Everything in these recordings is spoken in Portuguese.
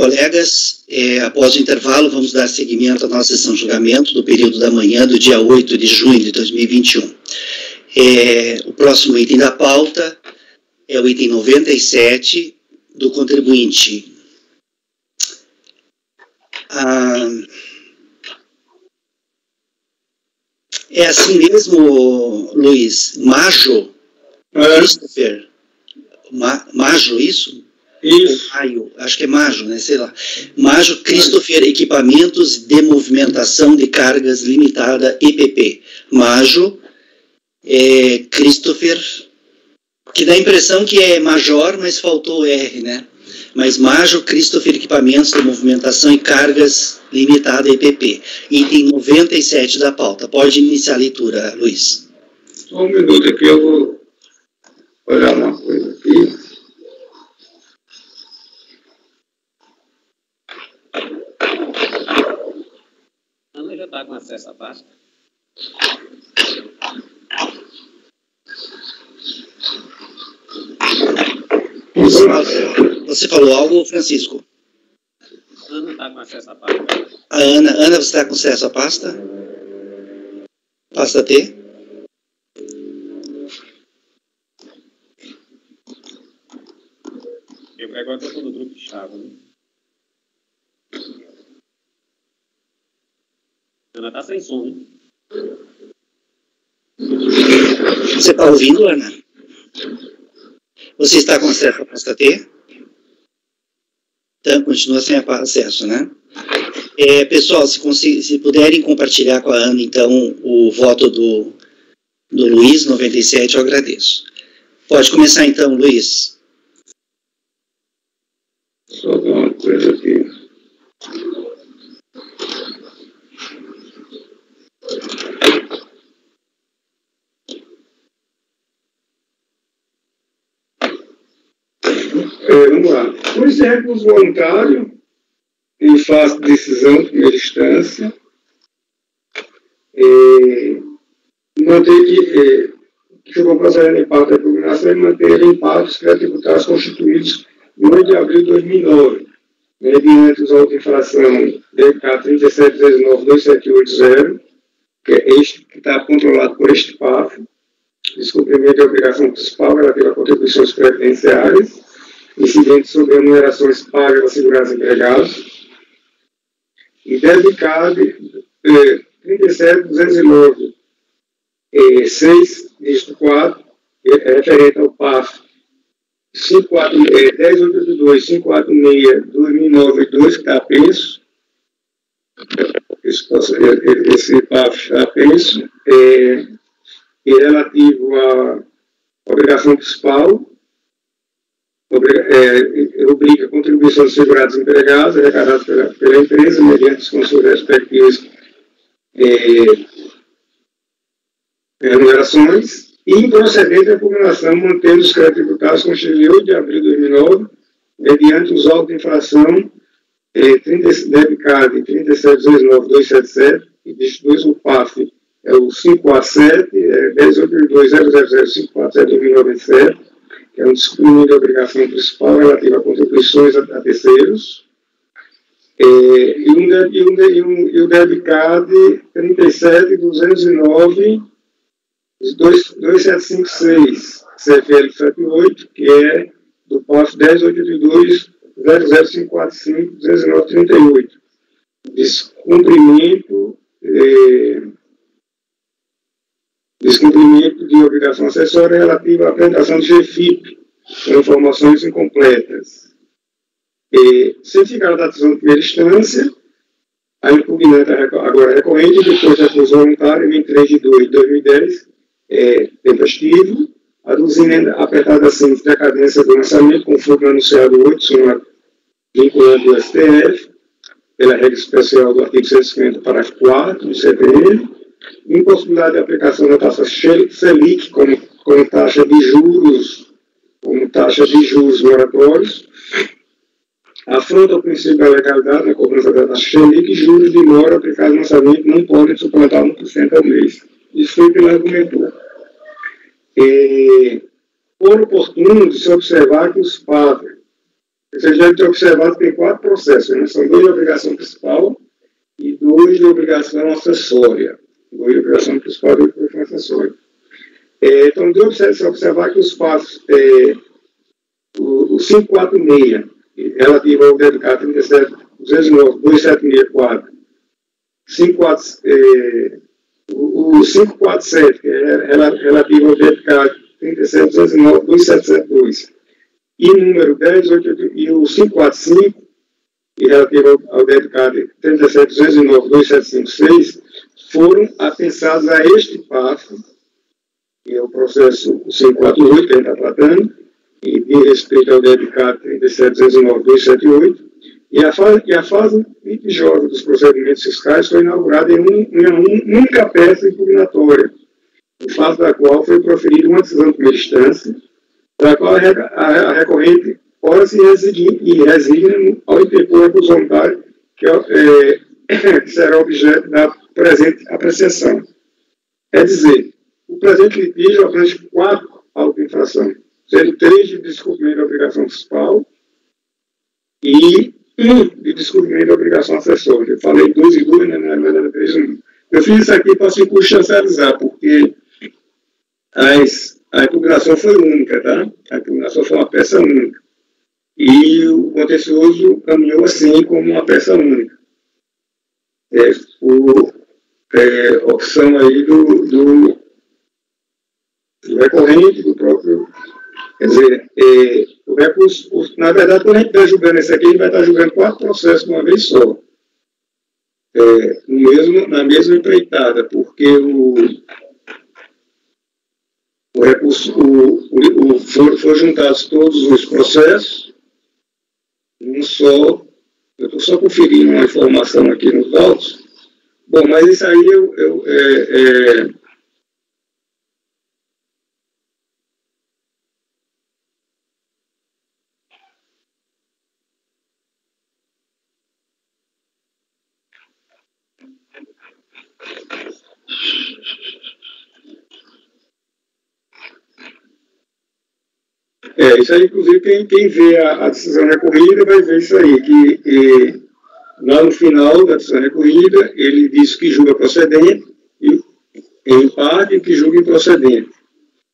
colegas, após o intervalo, vamos dar seguimento à nossa sessão de julgamento do período da manhã do dia 8 de junho de 2021. O próximo item da pauta é o item 97 do contribuinte. É assim mesmo, Luiz? Majo? Christopher? Majo, isso? Isso. Maio, acho que é Majo, né? Sei lá. Majo Christopher Equipamentos de Movimentação de Cargas Limitada, EPP. Majo Christopher, que dá a impressão que é Major, mas faltou o R, né? Mas Majo Christopher Equipamentos de Movimentação e Cargas Limitada, EPP. Item 97 da pauta. Pode iniciar a leitura, Luiz. Só um minuto aqui, eu vou olhar uma coisa aqui. Ana já está com acesso à pasta. Você falou algo, Francisco? Ana está com acesso à pasta. Ana, você está com acesso à pasta? Pasta T? Agora estou todo o grupo de chave, né? Ana está sem som, né? Você está ouvindo, Ana? Você está com acesso à pasta T? Então, continua sem acesso, né? Pessoal, se puderem compartilhar com a Ana, então, o voto do Luiz, 97, eu agradeço. Pode começar, então, Luiz. Só dar uma coisa aqui. Vamos lá. Por exemplo, voluntário em fase de decisão de primeira instância, manter que o processamento em pauta da impugnação é manter em pauta os créditos tributários constituídos no 8 de abril de 2009, mediante os autos de infração DK 37.278.0, que é este que está controlado por este PAF, descumprimento de obrigação principal relativa a contribuições previdenciárias, incidentes sobre remunerações pagas a segurados empregados, e debicade 37.209, 6, dígito 4, referente ao PAF 1082-546-546-2009-2, que está apenso. Esse PAF está apenso. E relativo à obrigação principal, obriga a contribuição dos segurados empregados arrecadados pela empresa, mediante os consumos respectivos remunerações, e improcedente a impugnação, mantendo os créditos tributários constituídos em 8 de abril de 2009, mediante os autos de infração debicade 37.209.277, e distribui o PAF, é o 5A7, 1082.000.547/2097, que é um descumprimento de obrigação principal relativa a contribuições a terceiros, e o debicade 37.209.2756, CFL 78, que é do PAF 1082.00545.1938. Descumprimento de obrigação acessória relativa à apresentação de GFIP, com informações incompletas. Certificado da decisão de primeira instância, a impugnante agora recorrente, depois da recurso voluntária, 23 de 2 de 2010, tempestivo, aduzindo apertada assim de decadência do lançamento, conforme anunciado 8, súmula vinculante do STF, pela regra especial do artigo 150, parágrafo 4 do CPM, impossibilidade de aplicação da taxa Selic como taxa de juros, moratórios, afronta o princípio da legalidade na cobrança da taxa Selic e juros de mora aplicados no lançamento não podem suplantar 1% ao mês. Isso foi o que ele argumentou. Por oportuno de se observar que os PAF Vocês devem ter observado que tem 4 processos, né? São 2 de obrigação principal e 2 de obrigação acessória. 2 de obrigação principal e 2 de obrigação acessória. Então, deu para observar que os passos, o 546, relativo ao dedicado 37, 209, 2764, o 547, que é relativo ao dedicado 37, 209, 2772, e número 10, 8, e o 545, e relativo ao dedicado 37, 209, 2756, foram apensados a este passo, que é o processo 548, que a gente está tratando, e de respeito ao dedicado 37, 209, 278, e a fase litigiosa dos procedimentos fiscais foi inaugurada em uma única peça impugnatória, em face da qual foi proferida uma decisão de primeira instância, da qual a recorrente ora se resigna ao interpor recurso voluntário, que será objeto da presente apreciação. É dizer, o presente litígio abrange 4 auto-infrações, sendo 3 de descumprimento da obrigação fiscal e 1 de descumprimento da obrigação acessória. Eu falei 2 e 2, né? Não era 3 e 1. Eu fiz isso aqui para circunstancializar, porque a impugnação foi única, tá? A impugnação foi uma peça única. E o contencioso caminhou assim como uma peça única. Por opção aí do recorrente, do próprio. Quer dizer, o recurso, na verdade, quando a gente está julgando esse aqui, a gente vai estar julgando 4 processos de uma vez só. Na mesma empreitada, porque o recurso, foram juntados todos os processos, um só. Eu estou só conferindo uma informação aqui nos autos. Bom, mas isso aí isso aí, inclusive, quem vê a decisão recorrida vai ver isso aí, que lá no final da decisão recorrida, ele diz que julga procedente, e em parte, que julga improcedente.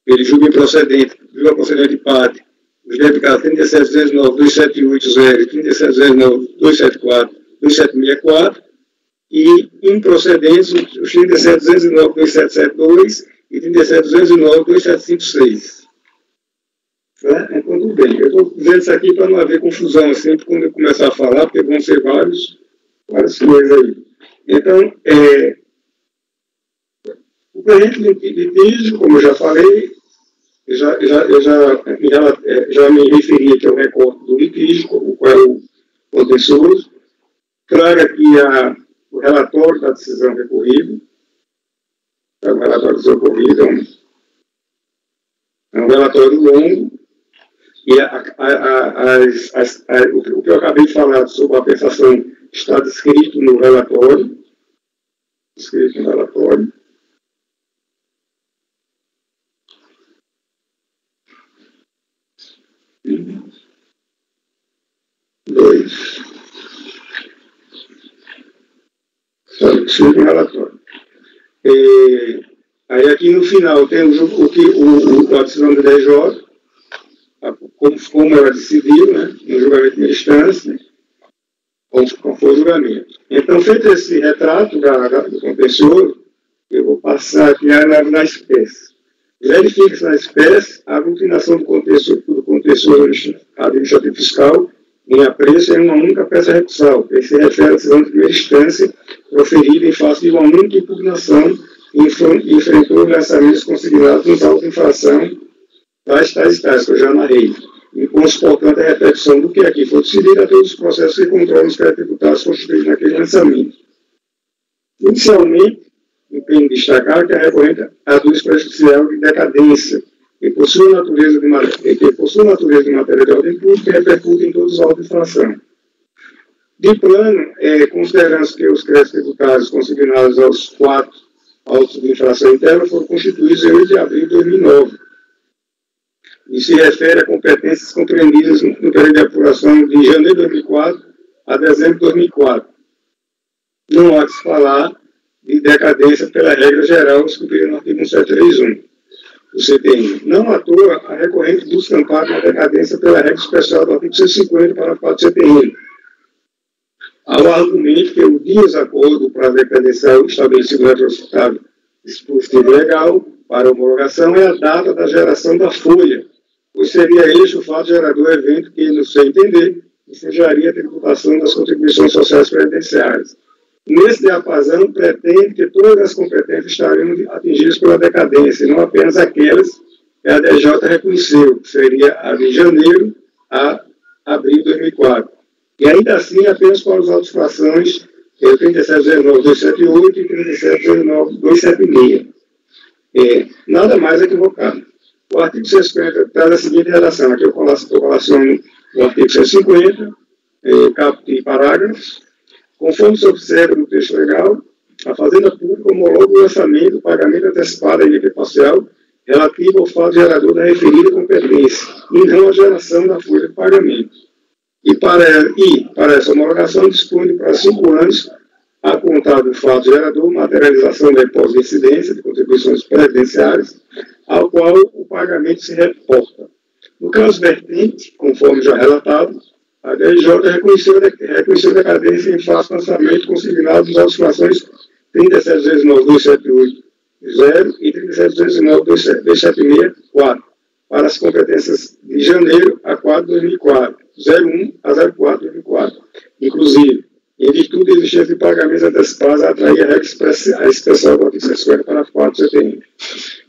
Ele julga improcedente, julga procedente de parte, os dedicados 3709, 2780 e 3709, 274, 2764, e improcedentes os 3709, 2772 e 3709, 2756. Então, tudo bem. Eu estou dizendo isso aqui para não haver confusão sempre quando eu começar a falar, porque vão ser várias coisas aí. Então, o presente litígio, como eu já falei, já me referi aqui ao recorte do litígio, qual é o contencioso. Trago aqui o relatório da decisão recorrida. O relatório da decisão recorrida é um relatório longo. E o que eu acabei de falar sobre a pensação está descrito no relatório. Descrito no relatório. Aí aqui no final temos a decisão do DJ, como ela decidiu, né, no julgamento de primeira instância, como foi o julgamento. Então, feito esse retrato do contencioso, eu vou passar aqui a análise da espécie. Verifica-se na espécie a aglutinação do contencioso administrativo fiscal em apreço em uma única peça recursal, que se refere à decisão de primeira instância proferida em face de uma única impugnação e enfrentou os lançamentos consignados nos autos de infração tais, que eu já narrei, e portanto, a repetição do que aqui foi decidido a todos os processos que controlam os créditos tributários constituídos naquele lançamento. Inicialmente, empenho de destacar que a recorrente aduz prejudicial de decadência, que possui natureza de matéria de ordem pública e repercute em todos os autos de infração. De plano, considerando que os créditos tributários consignados aos 4 autos de infração interna foram constituídos em 8 de abril de 2009. e se refere a competências compreendidas no período de apuração de janeiro de 2004 a dezembro de 2004. Não há de se falar de decadência pela regra geral descobrida no artigo 1731 do CTN. Não à toa, a recorrente busca amparo na decadência pela regra especial do artigo 150, parágrafo 4 do CTN, ao argumento que o desacordo do prazo decadencial estabelecido no retrocitado dispositivo legal para homologação é a data da geração da folha, pois seria este o fato gerador evento que, no seu entender, ensejaria a tributação das contribuições sociais previdenciárias. Nesse diapasão, pretende que todas as competências estariam atingidas pela decadência, e não apenas aquelas que a DJ reconheceu, que seria a de janeiro a abril de 2004. E ainda assim, apenas para as autos-frações 3719-278 e 3719-276. Nada mais equivocado. O artigo 150 traz a seguinte redação, aqui eu colaciono o artigo 150, caput e parágrafos. Conforme se observa no texto legal, a Fazenda Pública homologa o lançamento do pagamento antecipado em nível parcial relativo ao fato gerador da referida competência, e não à geração da folha de pagamento. E para essa homologação dispõe de prazo 5 anos a contar do fato gerador materialização da depósito de incidência de contribuições previdenciárias, ao qual o pagamento se reporta. No caso vertente, conforme já relatado, a DJ reconheceu a decadência em face ao lançamento consignado nas autos-frações 3719-278-0 e 3719-276-4 para as competências de janeiro a 4 de 2004, 01 a 04 de 2004. Inclusive, em virtude da existência de pagamentos antecipados, atrair a regra especial do artigo 150 para 4 de setembro.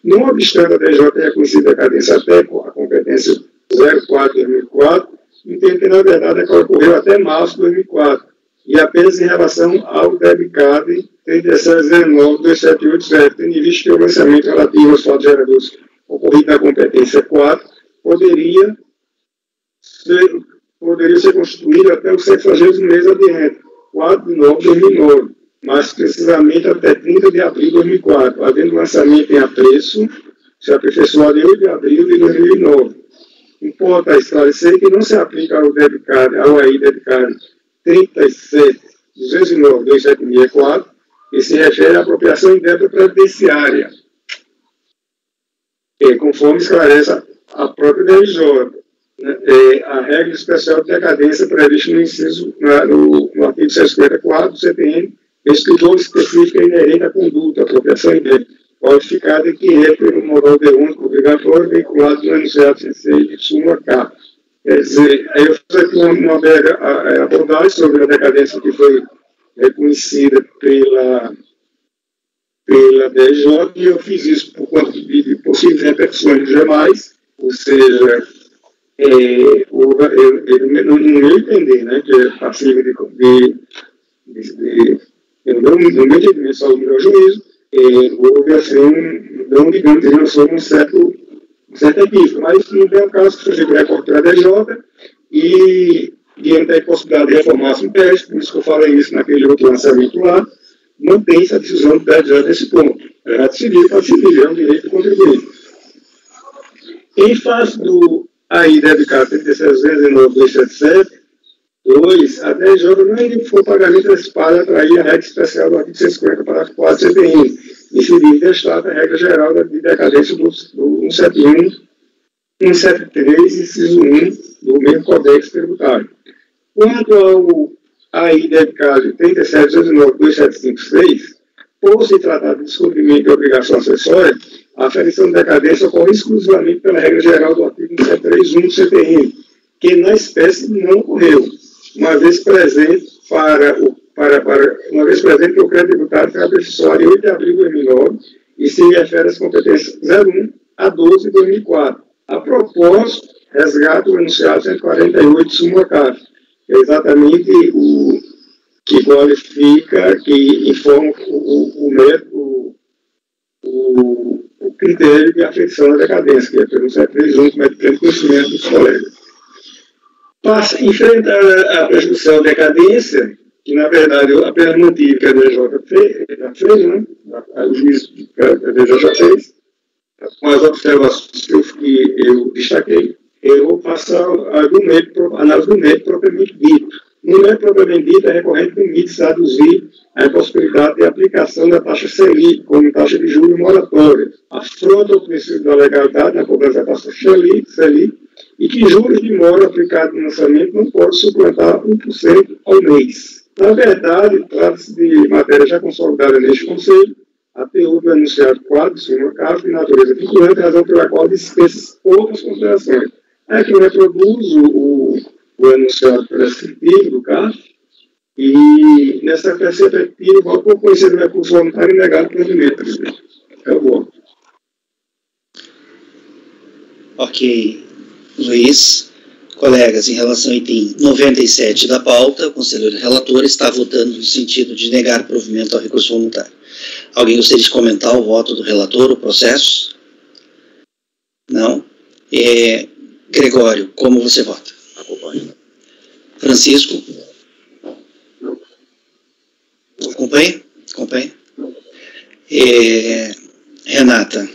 Não obstante a DJ ter reconhecido a decadência até a competência 04 de 2004, entende que, na verdade, ela ocorreu até março de 2004, e apenas em relação ao debicado 3719-278-0, tendo em vista que o lançamento relativo aos fatos geradores ocorrido na competência 4 poderia ser constituído até o 60º mês adiante, 4 de novembro de 2009, mais precisamente até 30 de abril de 2004, havendo lançamento em apreço, se aperfeiçoado em 8 de abril de 2009. Importa esclarecer que não se aplica ao AI debicado 37.209.276.4, que se refere à apropriação indébita previdenciária, conforme esclarece a própria DJ, a regra especial de decadência prevista no inciso, no artigo 154 do CTN, exclusão específica inerente à conduta, apropriação indébita, qualificada que é pelo moral deônico obrigatório vinculado no enunciado 106 de súmula K. Quer dizer, aí eu fiz aqui uma breve abordagem sobre a decadência que foi reconhecida pela DJ, e eu fiz isso por conta de possíveis repercussões dos demais, ou seja, ele não ia entender, né, que é passível no meu entendimento, só o meu juízo, houve assim, não digamos, ele lançou um certo equívoco, mas não tem um caso que seja recorte pela DJ e diante da possibilidade de reformar-se um teste, por isso que eu falei isso naquele outro lançamento lá, mantém-se a decisão do DJ nesse ponto. É civil para civil, é um direito do contribuinte. Em face do AI debicado 36.277, 2. A DJ não identificou o pagamento antecipado a atrair a regra especial do artigo 150, parágrafo 4 do CTN, incidindo destaca a regra geral de decadência do 171, 173, inciso 1 do mesmo Código Tributário. Quanto ao AI debicado 37.209.275.6, por se tratar de descumprimento de obrigação acessória, a aferição de decadência ocorre exclusivamente pela regra geral do artigo 173.1 do CTN, que na espécie não ocorreu, uma vez presente que o crédito tributário foi aperfeiçoado em 8 de abril de 2009 e se refere às competências 01 a 12 de 2004. A propósito, resgata o enunciado 148 de súmula K, que é exatamente o que qualifica, que informa o critério de aferição da decadência, que é pelo 731, como é de conhecimento dos colegas. Enfrenta a prescrição de decadência, que na verdade a pena mantive que a DJ fez, né? O juiz que a DJ fez, com as observações que eu destaquei, eu vou passar a análise do método propriamente dito. No método propriamente dito, é recorrente no MIT aduzir a possibilidade de aplicação da taxa Selic como taxa de juros moratória. Afronta o princípio da legalidade na cobrança da taxa Selic e que juros de mora aplicados no lançamento não podem suplantar 1% ao mês. Na verdade, trata-se de matéria já consolidada neste Conselho, a teor do enunciado 4, segundo caso, de natureza vinculante, razão pela qual dispensa outras considerações. Aqui eu reproduzo o enunciado prescritivo do caso, e nessa perspectiva, voto por conhecer do recurso voluntário e negar o provimento, presidente. É o voto. Ok, Luiz. Colegas, em relação ao item 97 da pauta, o conselheiro relator está votando no sentido de negar provimento ao recurso voluntário. Alguém gostaria de comentar o voto do relator, o processo? Não? Gregório, como você vota? Acompanho. Francisco? Acompanha? Acompanha. Renata?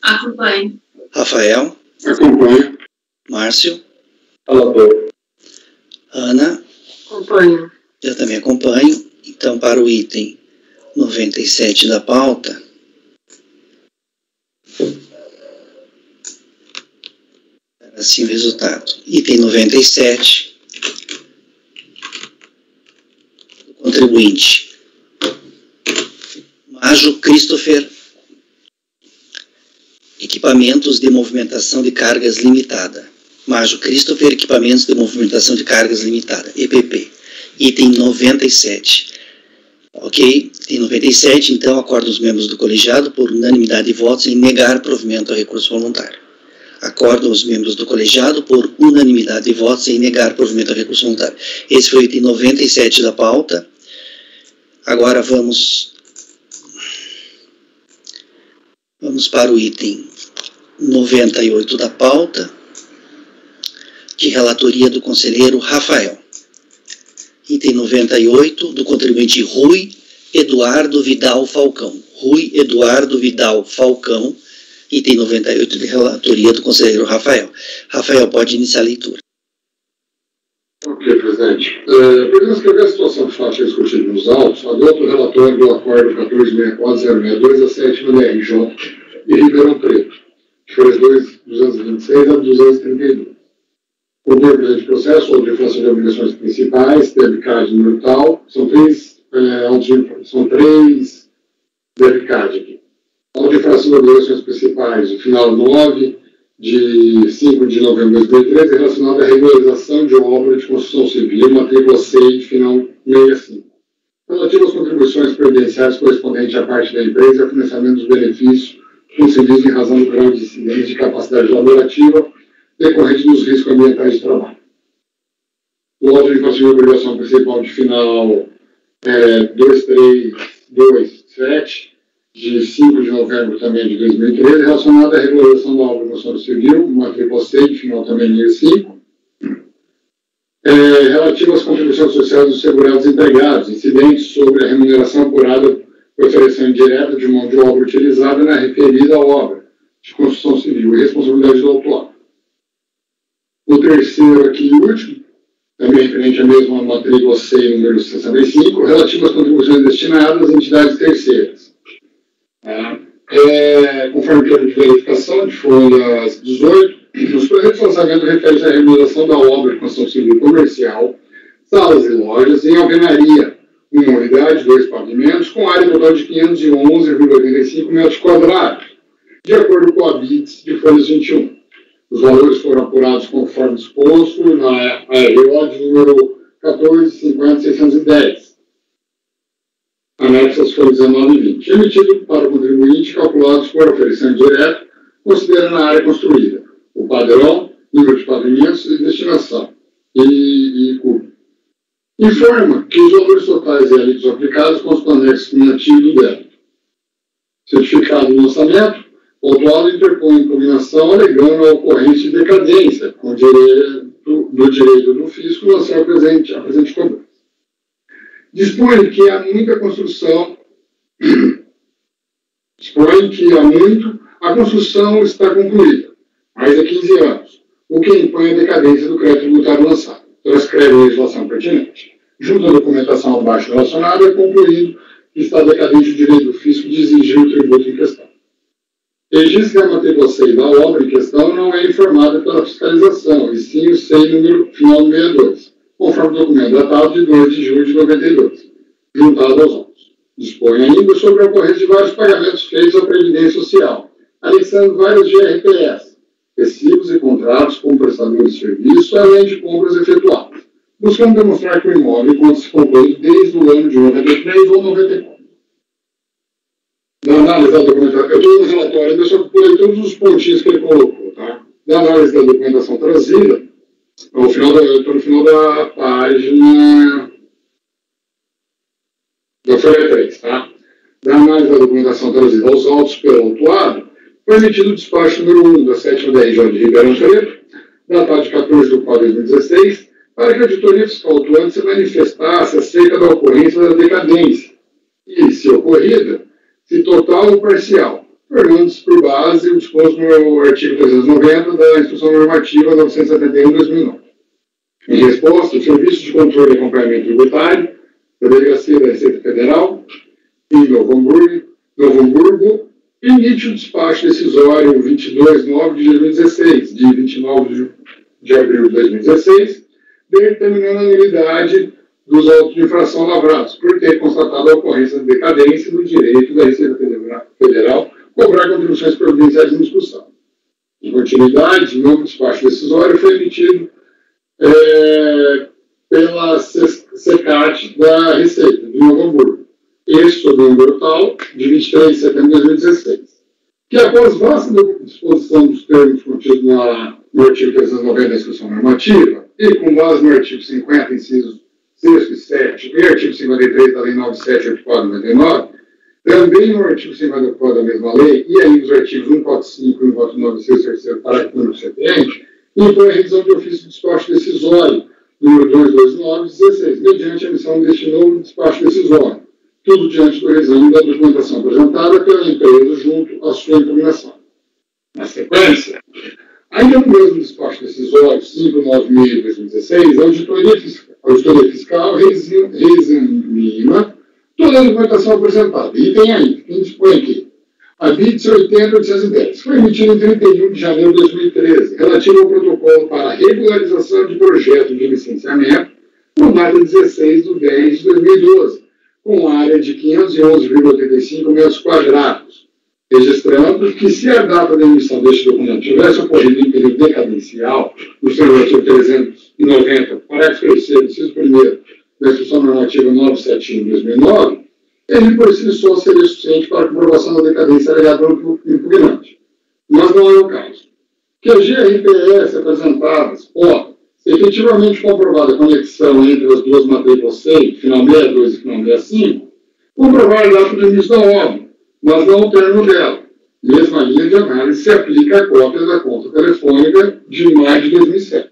Acompanho. Rafael? Acompanho. Márcio? Relator. Ana? Acompanho. Eu também acompanho. Então, para o item 97 da pauta, assim o resultado. Item 97, o contribuinte Majo Christopher, equipamentos de movimentação de cargas limitada. Majo Christopher, equipamentos de movimentação de cargas limitada, EPP. Item 97. Ok? Item 97, então, acordam os membros do colegiado por unanimidade de votos em negar provimento ao recurso voluntário. Acordam os membros do colegiado por unanimidade de votos em negar provimento ao recurso voluntário. Esse foi o item 97 da pauta. Agora vamos para o item 98 da pauta, de relatoria do conselheiro Rafael. Item 98, do contribuinte Rui Eduardo Vidal Falcão. Rui Eduardo Vidal Falcão, item 98, de relatoria do conselheiro Rafael. Rafael, pode iniciar a leitura. Ok, presidente. Podemos escrever a situação de fato discutida nos autos, adota o relatório do acordo 14.64.062 a 7 da RJ e Ribeirão Preto, que foi as 226 a 232. O número de processo ou de infração de obrigações principais, debicade número tal, são três debicade aqui. A de infração de obrigações principais, o final 9 de 5 de novembro de 2013, relacionado à regularização de obra de construção civil, matrícula C, final 65. Relativo às contribuições previdenciárias correspondentes à parte da empresa e ao financiamento dos benefícios concedidos em razão do grau de incidência de capacidade laborativa decorrente dos riscos ambientais de trabalho. O auto de infração de obrigação principal de final 2327, de 5 de novembro também de 2013, relacionado à regularização da obra de construção civil, matrícula C, de final também de 5, relativo às contribuições sociais dos segurados empregados, incidentes sobre a remuneração apurada por ofereção indireta de mão de obra utilizada na referida obra de construção civil e responsabilidade do autor. O terceiro aqui e último, também referente à mesma matrícula C, número 65, relativo às contribuições destinadas às entidades terceiras. Conforme o termo de verificação de folhas 18, os projetos de lançamento referem-se à remuneração da obra de construção civil comercial, salas e lojas em alvenaria, uma unidade, 2 pavimentos, com área total de 511,85 metros quadrados, de acordo com a BITS de folhas 21. Os valores foram apurados conforme disposto na ARO de número 14.50.610. Anexas foram 19 e 20. Emitido para o contribuinte, calculados por oferecimento direto, considerando a área construída, o padrão, número de pavimentos e destinação, e cubo. Informa que os valores totais e alíquotas aplicados constam do anexo cumulativo do débito. Certificado do lançamento, o autuado interpõe impugnação alegando a ocorrência de decadência com do direito do fisco lançar a presente cobrança. Dispõe que há muito A construção está concluída, mais de 15 anos, o que impõe a decadência do crédito tributário lançado. Transcreve a legislação pertinente. Junto à documentação abaixo relacionada, é concluído que está decadente o direito do fisco de exigir o tributo em questão. Registro que a matrícula SEI da obra em questão não é informada pela fiscalização, e sim o SEI número final 62, conforme o documento datado de 2 de julho de 92, juntado aos autos. Dispõe ainda sobre a ocorrência de vários pagamentos feitos à Previdência Social, anexando vários GRPS, recibos e contratos com prestadores de serviço, além de compras efetuadas, buscando demonstrar que o imóvel encontra-se concluído desde o ano de 93 ou 94. Da análise da documentação, eu estou no relatório, ainda só pulei todos os pontinhos que ele colocou, tá? Da análise da documentação trazida, eu estou no final da página da folha 3, tá? Da análise da documentação trazida aos autos pelo autuado, foi emitido o despacho número 1 da 7ª DRJ de Ribeirão Preto, datado de 14 de 4 de 2016, para que a auditoria fiscal autuante se manifestasse acerca da ocorrência da decadência e, se ocorrida, se total ou parcial, tornando-se por base o disposto no artigo 390 da Instrução Normativa 971/2009. Em resposta, o Serviço de Controle e Acompanhamento Tributário da Delegacia da Receita Federal, em Novo Hamburgo, emite o despacho decisório 22/9 de 2016, de 29 de abril de 2016, determinando a nulidade dos autos de infração lavrados, por ter constatado a ocorrência de decadência do direito da Receita Federal cobrar contribuições providenciais em discussão. Em continuidade, o novo despacho decisório foi emitido pela SECAT da Receita, de Novo Hamburgo, este sob o número tal, de 23 de setembro de 2016, que após vasta disposição dos termos contidos no artigo 390 da Instrução Normativa, e com base no artigo 50, incisos 6 e 7, e artigo 53 da Lei 9784/99, também no artigo 54 da mesma lei, e ainda os artigos 145 e 149, seu terceiro parágrafo número 70, impõe a revisão de ofício de despacho decisório, número 229/16, mediante a emissão deste novo despacho decisório, tudo diante do exame da documentação apresentada pela empresa junto à sua impugnação. Na sequência, ainda no mesmo despacho decisório 596/2016, a auditoria fiscal reexamina toda a documentação apresentada. E tem ainda, quem dispõe aqui, a BITS 80.810, foi emitida em 31 de janeiro de 2013, relativo ao protocolo para a regularização de projeto de licenciamento, com data 16 de 10 de 2012, com área de 511,85 metros quadrados, registrando que, se a data da emissão deste documento tivesse ocorrido em período decadencial, no seu artigo 390, parágrafo 3º, inciso 1º, da Instrução Normativa 971/2009, ele por si só seria suficiente para a comprovação da decadência alegada pelo impugnante. Mas não é o caso. Que as GRPS apresentadas podem, efetivamente comprovada a conexão entre as duas matrículas SEI, final 62 e final 65, comprovar a data do início da obra, mas não o término dela. Mesma linha de análise se aplica à cópia da conta telefônica de maio de 2007.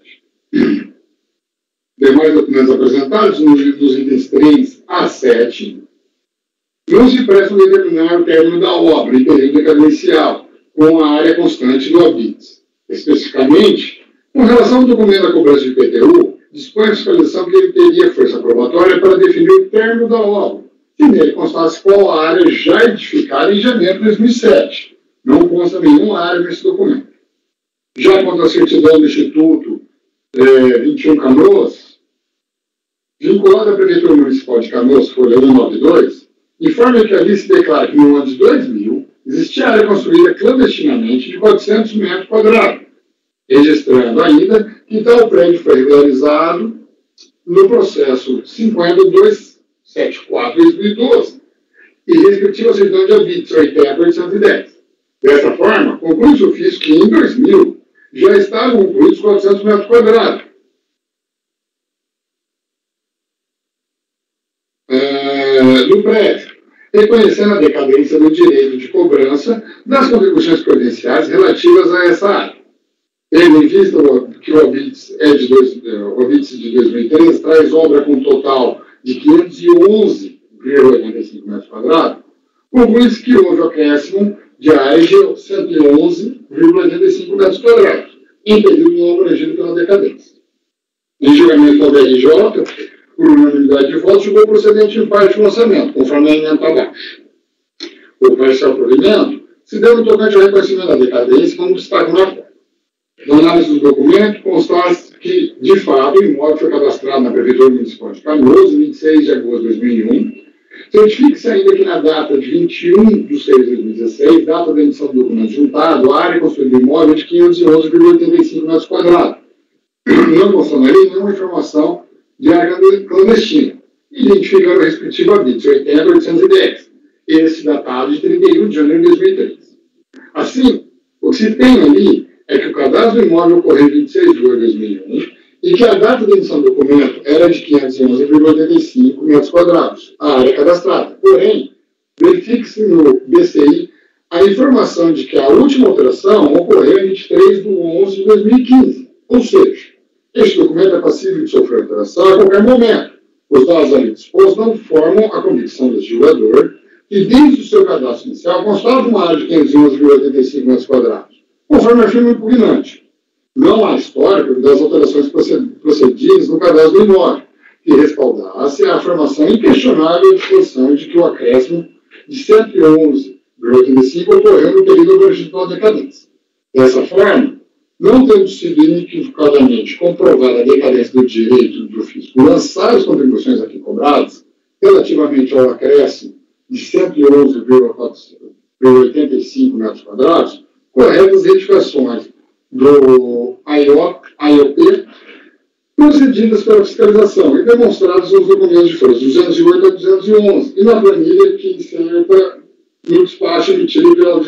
Demais documentos apresentados nos itens 3 a 7 não se prestam a determinar o término da obra em período decadencial, com a área constante do ABITS. Especificamente, com relação ao documento da cobrança de IPTU, dispõe a fiscalização que ele teria força probatória para definir o término da obra, se nele constasse qual a área já edificada em janeiro de 2007. Não consta nenhuma área nesse documento. Já quanto à certidão do Instituto 21 Canoas, vinculada à Prefeitura Municipal de Canoas, folha 192, informa que ali se declara que no ano de 2000 existia área construída clandestinamente de 400 metros quadrados, registrando ainda que tal prédio foi regularizado no processo 5274/2012 e respectiva certidão de ABITS 80.810. Dessa forma, conclui-se o ofício que em 2000 já estavam concluídos 400 metros quadrados. No prédio, reconhecendo a decadência do direito de cobrança das contribuições providenciais relativas a essa área. Tendo em vista que o ABITS de 2013 traz obra com um total de 511,85 metros quadrados, conclui-se que houve acréscimo de área de 111,85 metros quadrados, em período não abrangido pela decadência. Em julgamento do BRJ, por unanimidade de votos, julgou procedente em parte do lançamento, conforme a emenda abaixo. O parcial provimento se deu no tocante ao reconhecimento da decadência, como destaque na forma. Na análise do documento, constata que, de fato, o imóvel foi cadastrado na Prefeitura Municipal de Canoas, em 26 de agosto de 2001. Certifique-se ainda que na data de 21 de 6 de 2016, data da emissão do documento juntado, a área construída do imóvel é de 511,85 metros quadrados. Não constaria nenhuma informação de área clandestina, identificando a respectiva BITS 80.810, esse datado de 31 de janeiro de 2003. Assim, o que se tem ali é que o cadastro do imóvel ocorreu em 26 de julho de 2001 e que a data da emissão do documento era de 511,85 metros quadrados, a área cadastrada. Porém, verifique-se no BCI a informação de que a última alteração ocorreu em 23 de 11 de 2015. Ou seja, este documento é passível de sofrer alteração a qualquer momento. Os dados ali dispostos não formam a convicção do julgador que, desde o seu cadastro inicial, constava uma área de 511,85 metros quadrados, conforme afirma o impugnante. Não há histórico das alterações procedidas no cadastro do imóvel, que respaldasse a afirmação inquestionável de disposição de que o acréscimo de 111,85 ocorreu no período abrangido pela decadência. Dessa forma, não tendo sido inequivocadamente comprovada a decadência do direito do fisco lançar as contribuições aqui cobradas, relativamente ao acréscimo de 111,85 metros quadrados, corretas retificações do AIOP procedidas pela fiscalização e demonstradas nos documentos de folhas 208 a 211 e na planilha que inserta no despacho emitido pela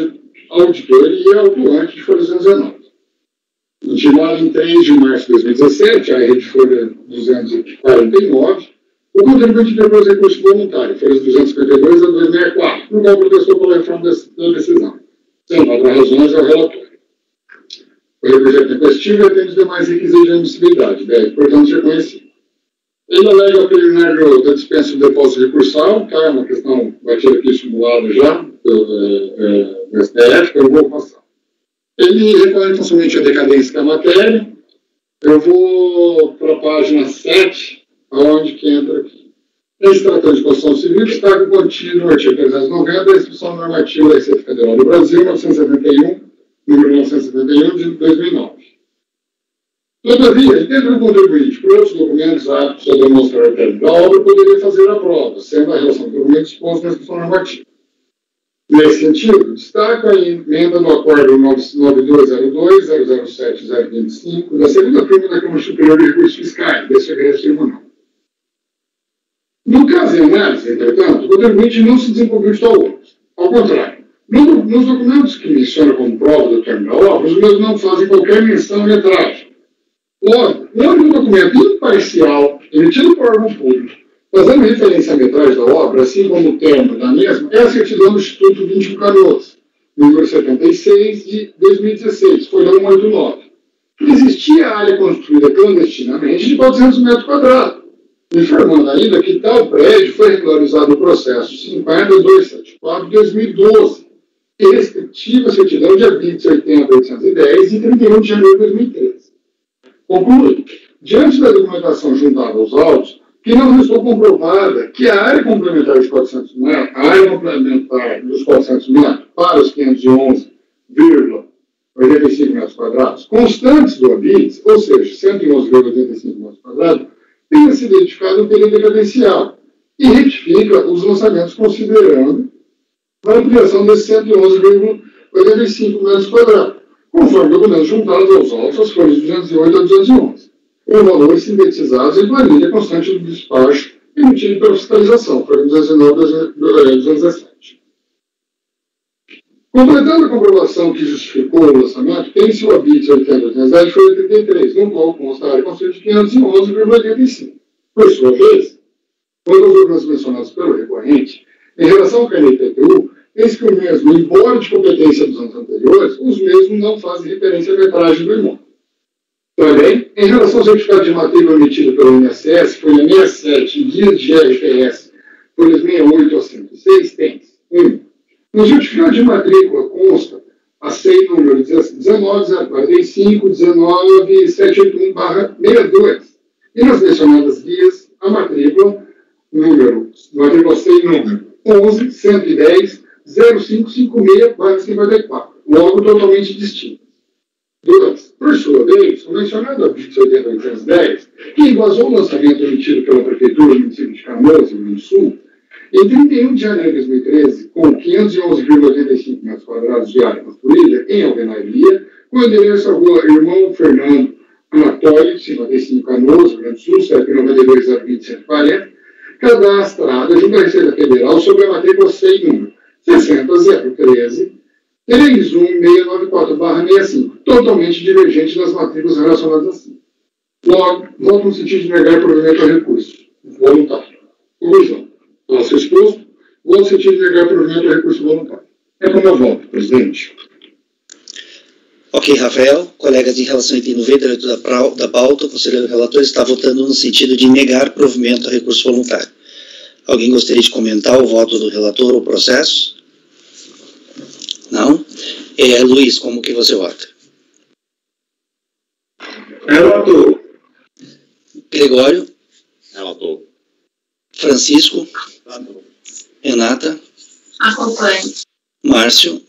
auditoria autuante de folha 219. Intimado em 3 de março de 2017, a rede folha 249, o contribuinte depois recurso voluntário, folhas 252 a 264, no qual protestou pela reforma da decisão, sem padrão razões ao relatório. O requerimento tempestivo atende os demais requisitos de admissibilidade, deve, portanto, ser conhecido. Ele alega o preliminar da dispensa do depósito recursal, que é uma questão batida aqui simulada já, pelo STF, que eu vou passar. Ele recorre tão somente a decadência da matéria. Eu vou para a página 7, aonde que entra aqui. Em se tratando de Constituição Civil, destaca o contido no artigo 390 da Instrução Normativa da Receita Federal do Brasil, 971, número 971, de 2009. Todavia, entendo o contribuinte por outros documentos aptos a demonstrar o término da obra, poderia fazer a prova, sendo a relação do documento exposta na Instrução Normativa. Nesse sentido, destaco a emenda do Acordo 9202-007-025 da segunda turma da Câmara Superior de Recursos Fiscais, desse Secretário Tribunal. No caso em análise, entretanto, o contribuinte não se desenvolveu de tal obra. Ao contrário, nos documentos que mencionam como prova do término da obra, os mesmos não fazem qualquer menção à metragem. Logo, o único documento imparcial emitido por órgão público, fazendo referência à metragem da obra, assim como o termo da mesma, é a certidão do Instituto 21 Canoas, número 76 de 2016, folha 189. Existia área construída clandestinamente de 400 metros quadrados, informando ainda que tal prédio foi regularizado no processo 50274 de 2012, e respectiva certidão de habites 80.810 e 31 de janeiro de 2013. Conclui, diante da documentação juntada aos autos, que não restou comprovada que a área complementar dos 400 metros, a área complementar dos 400 metros para os 511,85 metros quadrados, constantes do habites, ou seja, 111,85 metros quadrados, tenha sido identificado no período decadencial e retifica os lançamentos considerando a ampliação desses 111,85 metros quadrados, conforme documentos juntados aos autos, as folhas 208 a 211. Com valores sintetizados em planilha constante do despacho emitido pela fiscalização, folha 219/2017. Completando a comprovação que justificou o lançamento, tem-se o habite 80.810 de folha 33, no qual consta a área construída de 511,85. Por sua vez, quando os documentos mencionados pelo recorrente, em relação ao carnê IPTU, eis que o mesmo, embora de competência dos anos anteriores, os mesmos não fazem referência à metragem do imóvel. Também, em relação ao certificado de matrícula emitido pelo INSS, folha 67, guia de GRPS, folhas 68 a 106, tem 1. No certificado de matrícula consta a SEI número 19.045.19.781/62. E nas mencionadas guias, a matrícula SEI número 11.110.0556/54. Logo, totalmente distintas. Duas, por sua vez, o mencionado artigo 80.810, que embasou o lançamento emitido pela Prefeitura do município de Canoas, Rio Grande do Sul, em 31 de janeiro de 2013, com 511,85 metros quadrados de área construída em alvenaria, com endereço à rua Irmão Fernando Anatório, 55 Canoas, Rio Grande do Sul, CEP 92.020.140, cadastrada junto à Receita Federal sobre a matrícula SEI número 60.013.31694/65, totalmente divergente das matrículas relacionadas a si. Logo, voto no sentido de negar provimento ao recurso voluntário. Conclusão. Ao ser exposto, voto no sentido de negar provimento ao recurso voluntário. É como eu voto, presidente. Ok, Rafael. Colegas, em relação ao item 98 da pauta, o conselheiro relator está votando no sentido de negar provimento ao recurso voluntário. Alguém gostaria de comentar o voto do relator ou o processo? Não? Luiz, como que você vota? Relator. Gregório? Relator. Francisco? Relator. Renata? Acompanho. Márcio?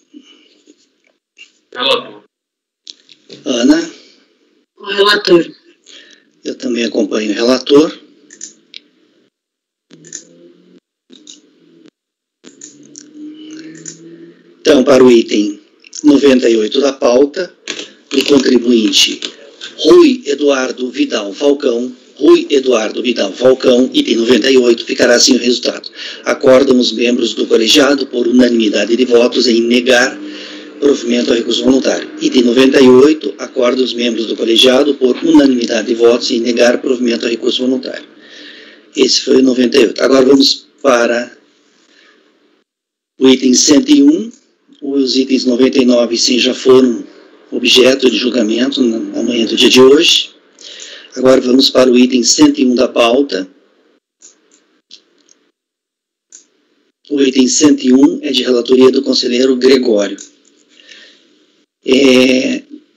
Relator. Ana? O relator. Eu também acompanho o relator. Então, para o item 98 da pauta, o contribuinte Rui Eduardo Vidal Falcão, item 98, ficará assim o resultado. Acordam os membros do colegiado, por unanimidade de votos, em negar provimento ao recurso voluntário. Item 98, acordam os membros do colegiado, por unanimidade de votos, em negar provimento ao recurso voluntário. Esse foi o 98. Agora vamos para o item 101. Os itens 99 e 100 já foram objeto de julgamento na manhã do dia de hoje. Agora vamos para o item 101 da pauta. O item 101 é de relatoria do conselheiro Gregório.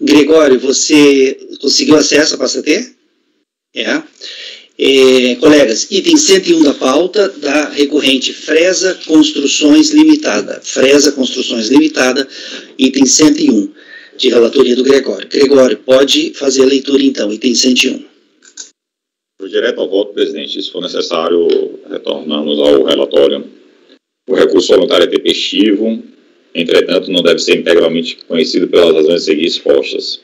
Gregório, você conseguiu acesso à pasta T? Colegas, item 101 da pauta da recorrente Fresa Construções Limitada. Fresa Construções Limitada, item 101, de relatoria do Gregório. Gregório, pode fazer a leitura então, item 101. Direto ao voto, presidente. Se for necessário, retornamos ao relatório. O recurso voluntário é tempestivo, entretanto, não deve ser integralmente conhecido pelas razões a seguir expostas.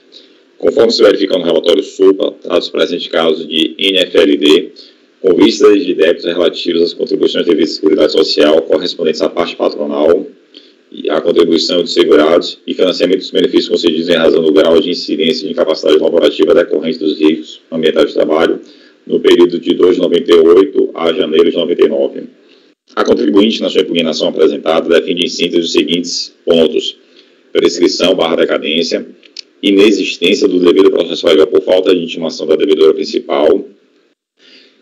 Conforme se verifica no relatório SUPA, trata-se presente caso de NFLD, com vistas de débitos relativos às contribuições devidas à Seguridade Social correspondentes à parte patronal, e à contribuição de segurados e financiamento dos benefícios concedidos em razão do grau de incidência de incapacidade laborativa decorrente dos riscos ambientais de trabalho no período de 2 de 98 a janeiro de 99. A contribuinte, na sua impugnação apresentada, defende em síntese os seguintes pontos: prescrição/decadência, inexistência do devido processo legal por falta de intimação da devedora principal.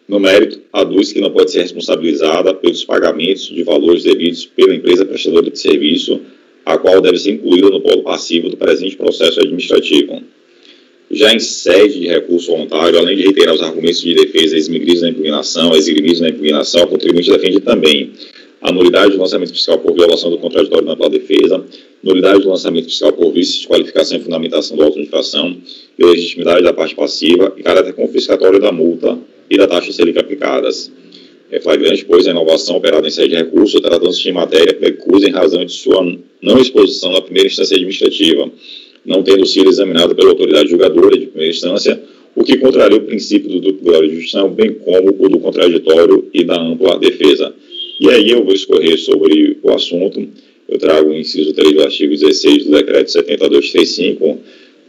No mérito, aduz que não pode ser responsabilizada pelos pagamentos de valores devidos pela empresa prestadora de serviço, a qual deve ser incluída no polo passivo do presente processo administrativo. Já em sede de recurso voluntário, além de reiterar os argumentos de defesa esgrimidos na impugnação, a contribuinte defende também a nulidade do lançamento fiscal por violação do contraditório na ampla defesa, nulidade do lançamento fiscal por vícios de qualificação e fundamentação do auto de infração, ilegitimidade da parte passiva e caráter confiscatório da multa e da taxa Selic aplicadas. É flagrante, pois, a inovação operada em sede de recurso, tratando-se de matéria precusa em razão de sua não exposição na primeira instância administrativa, não tendo sido examinada pela autoridade julgadora de primeira instância, o que contraria o princípio do duplo grau de jurisdição, bem como o do contraditório e da ampla defesa. E aí eu vou escorrer sobre o assunto. Eu trago o inciso 3 do artigo 16 do decreto 70.235,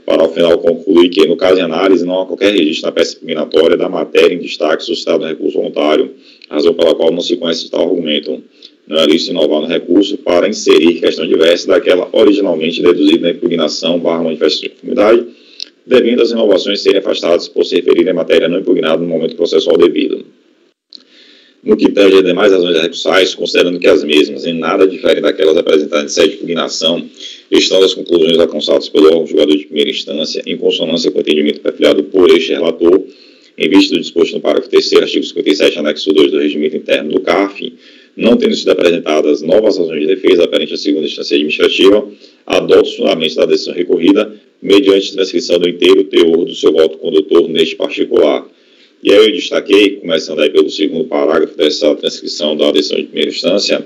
para ao final concluir que, no caso de análise, não há qualquer registro na peça impugnatória da matéria em destaque suscitado no recurso voluntário, razão pela qual não se conhece tal argumento. Não é lícito inovar no recurso para inserir questão diversa daquela originalmente deduzida na impugnação/manifesto de conformidade, devendo as inovações serem afastadas por se referirem à matéria não impugnada no momento processual devido. No que tange a demais razões recursais, considerando que as mesmas, em nada diferem daquelas apresentadas em sede de impugnação, estão as conclusões alcançadas pelo órgão julgador de primeira instância, em consonância com o entendimento perfilhado por este relator, em vista do disposto no parágrafo 3º, artigo 57, anexo 2 do regimento interno do CARF, não tendo sido apresentadas novas razões de defesa perante a segunda instância administrativa, adota os fundamentos da decisão recorrida, mediante transcrição do inteiro teor do seu voto condutor neste particular. E aí eu destaquei, começando aí pelo segundo parágrafo dessa transcrição da decisão de primeira instância,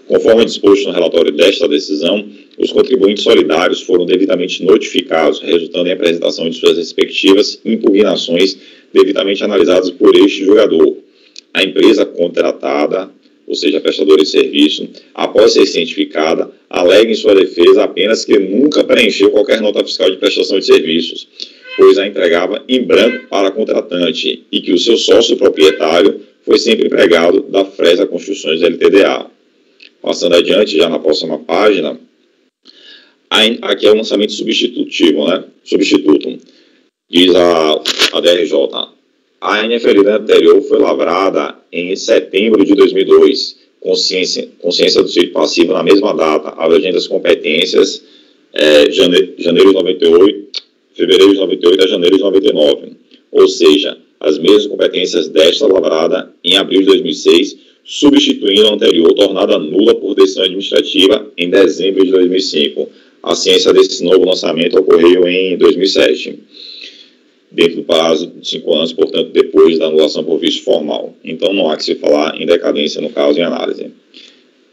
conforme disposto no relatório desta decisão, os contribuintes solidários foram devidamente notificados, resultando em apresentação de suas respectivas impugnações devidamente analisadas por este julgador. A empresa contratada, ou seja, a prestadora de serviço, após ser cientificada, alega em sua defesa apenas que nunca preencheu qualquer nota fiscal de prestação de serviços, pois a entregava em branco para a contratante e que o seu sócio proprietário foi sempre empregado da Fresa Construções LTDA. Passando adiante, já na próxima página, aqui é o lançamento substitutivo, né? Substituto. Diz a DRJ. A NFLD anterior foi lavrada em setembro de 2002, consciência do sítio passivo na mesma data, abrangendo as competências janeiro de 98, fevereiro de 98 a janeiro de 99, ou seja, as mesmas competências desta lavrada em abril de 2006, substituindo a anterior, tornada nula por decisão administrativa em dezembro de 2005. A ciência desse novo lançamento ocorreu em 2007, dentro do prazo de 5 anos, portanto, depois da anulação por vício formal. Então, não há que se falar em decadência no caso em análise.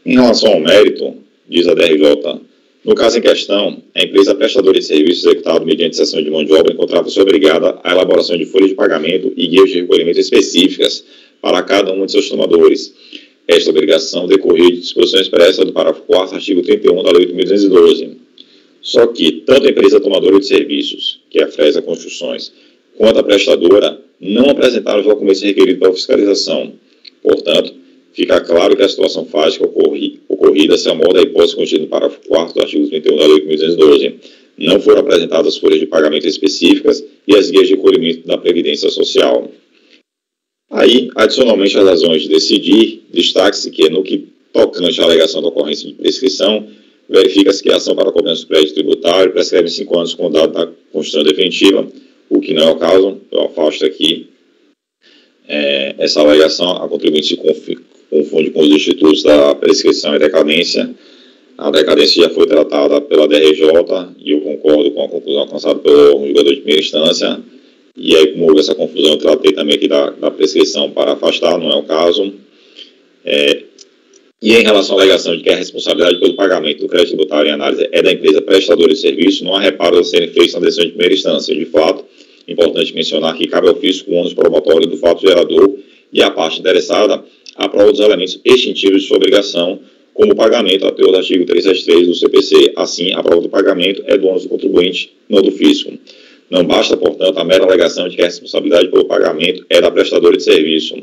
Em relação ao mérito, diz a DRJ, no caso em questão, a empresa prestadora de serviço executado mediante cessão de mão de obra encontrava-se obrigada à elaboração de folhas de pagamento e guias de recolhimento específicas para cada um de seus tomadores. Esta obrigação decorria de disposição expressa do parágrafo 4º, artigo 31 da Lei 8.212. Só que tanto a empresa tomadora de serviços, que é a Fresa Construções, quanto a prestadora não apresentaram os documentos requeridos para a fiscalização. Portanto, fica claro que a situação fática ocorrida se amolda a hipótese contida no parágrafo 4º do artigo 31 da Lei 8.212. Não foram apresentadas folhas de pagamento específicas e as guias de recolhimento da Previdência Social. Aí, adicionalmente às razões de decidir, destaque-se que, no que tocante à alegação da ocorrência de prescrição, verifica-se que a ação para a cobrança do crédito tributário prescreve 5 anos com o dado da Constituição definitiva, o que não é o caso. Eu afasto aqui essa alegação. A contribuinte se confunde com os institutos da prescrição e decadência. A decadência já foi tratada pela DRJ e eu concordo com a conclusão alcançada pelo julgador de primeira instância. E aí, como houve essa confusão, eu tratei também aqui da prescrição para afastar, não é o caso. E em relação à alegação de que a responsabilidade pelo pagamento do crédito tributário em análise é da empresa prestadora de serviço, não há reparos a serem feitos na decisão de primeira instância. De fato, é importante mencionar que cabe ao fisco o ônus probatório do fato gerador e a parte interessada a prova dos elementos extintivos de sua obrigação, como o pagamento a teor do artigo 373 do CPC. Assim, a prova do pagamento é do ônus do contribuinte, não do fisco. Não basta, portanto, a mera alegação de que a responsabilidade pelo pagamento é da prestadora de serviço.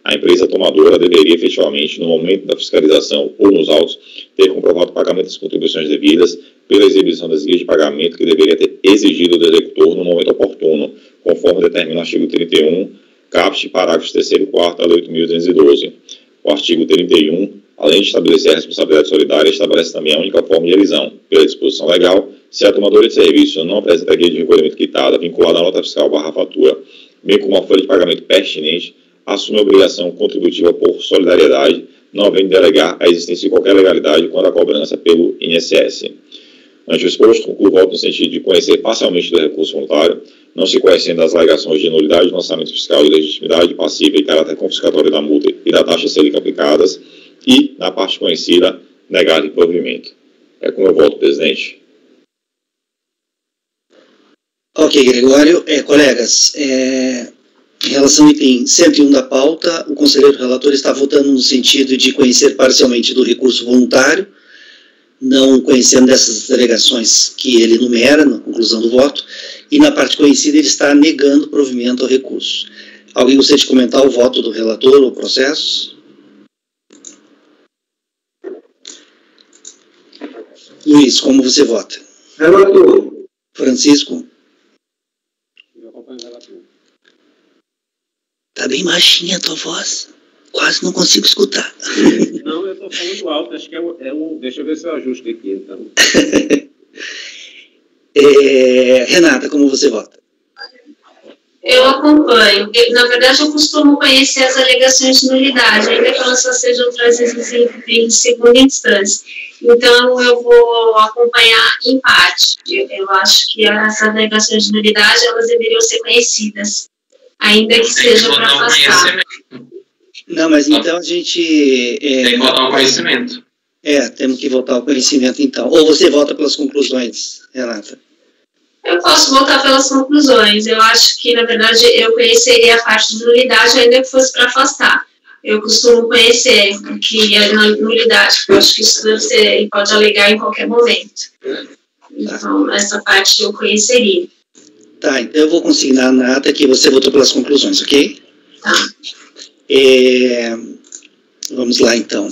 A empresa tomadora deveria, efetivamente, no momento da fiscalização ou nos autos, ter comprovado o pagamento das contribuições devidas pela exibição das guias de pagamento que deveria ter exigido do executor no momento oportuno, conforme determina o artigo 31, caput, parágrafos 3º e 4º da Lei 8.212. O artigo 31, além de estabelecer a responsabilidade solidária, estabelece também a única forma de elisão, pela disposição legal, se a tomadora de serviço não apresenta guia de recolhimento quitada vinculada à nota fiscal / fatura, bem como a folha de pagamento pertinente, assume a obrigação contributiva por solidariedade, não havendo de delegar a existência de qualquer legalidade quanto à cobrança pelo INSS. Ante o exposto, concluo o voto no sentido de conhecer parcialmente do recurso voluntário, não se conhecendo as alegações de nulidade do lançamento fiscal e legitimidade passiva e caráter confiscatório da multa e da taxa Selic aplicadas, e, na parte conhecida, negar de provimento. É como eu voto, presidente. Ok, Gregório. Colegas, em relação ao item 101 da pauta, o conselheiro relator está votando no sentido de conhecer parcialmente do recurso voluntário, não conhecendo dessas alegações que ele enumera na conclusão do voto, e na parte conhecida ele está negando provimento ao recurso. Alguém gostaria de comentar o voto do relator ou processo? Luiz, como você vota? Relator. Francisco? Eu acompanho o relator. Tá bem baixinha a tua voz. Quase não consigo escutar. Não, eu estou falando alto, acho que deixa eu ver se eu ajusto aqui, então. Renata, como você vota? Eu acompanho. Na verdade, eu costumo conhecer as alegações de nulidade, ainda que elas só sejam trazidas em segunda instância. Então, eu vou acompanhar empate. Eu acho que as alegações de nulidade, elas deveriam ser conhecidas, ainda que seja para afastar. Não, mas então a gente... tem que votar o conhecimento. Temos que votar o conhecimento, então. Ou você vota pelas conclusões, Renata? Eu posso votar pelas conclusões. Eu acho que, na verdade, eu conheceria a parte de nulidade, ainda que fosse para afastar. Eu costumo conhecer o que é nulidade, porque eu acho que isso deve ser, pode alegar em qualquer momento. Então, essa parte eu conheceria. Tá, então eu vou consignar na ata que você votou pelas conclusões, ok? Tá. Vamos lá, então.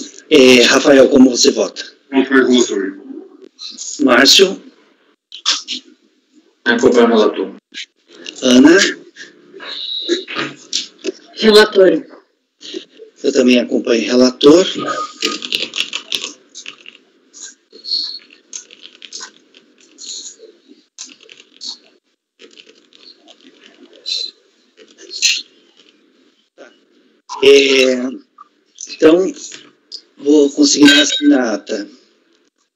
Rafael, como você vota? Relator. Márcio? Acompanho o relator. Ana? Relator. Eu também acompanho o relator. Então, vou consignar a ata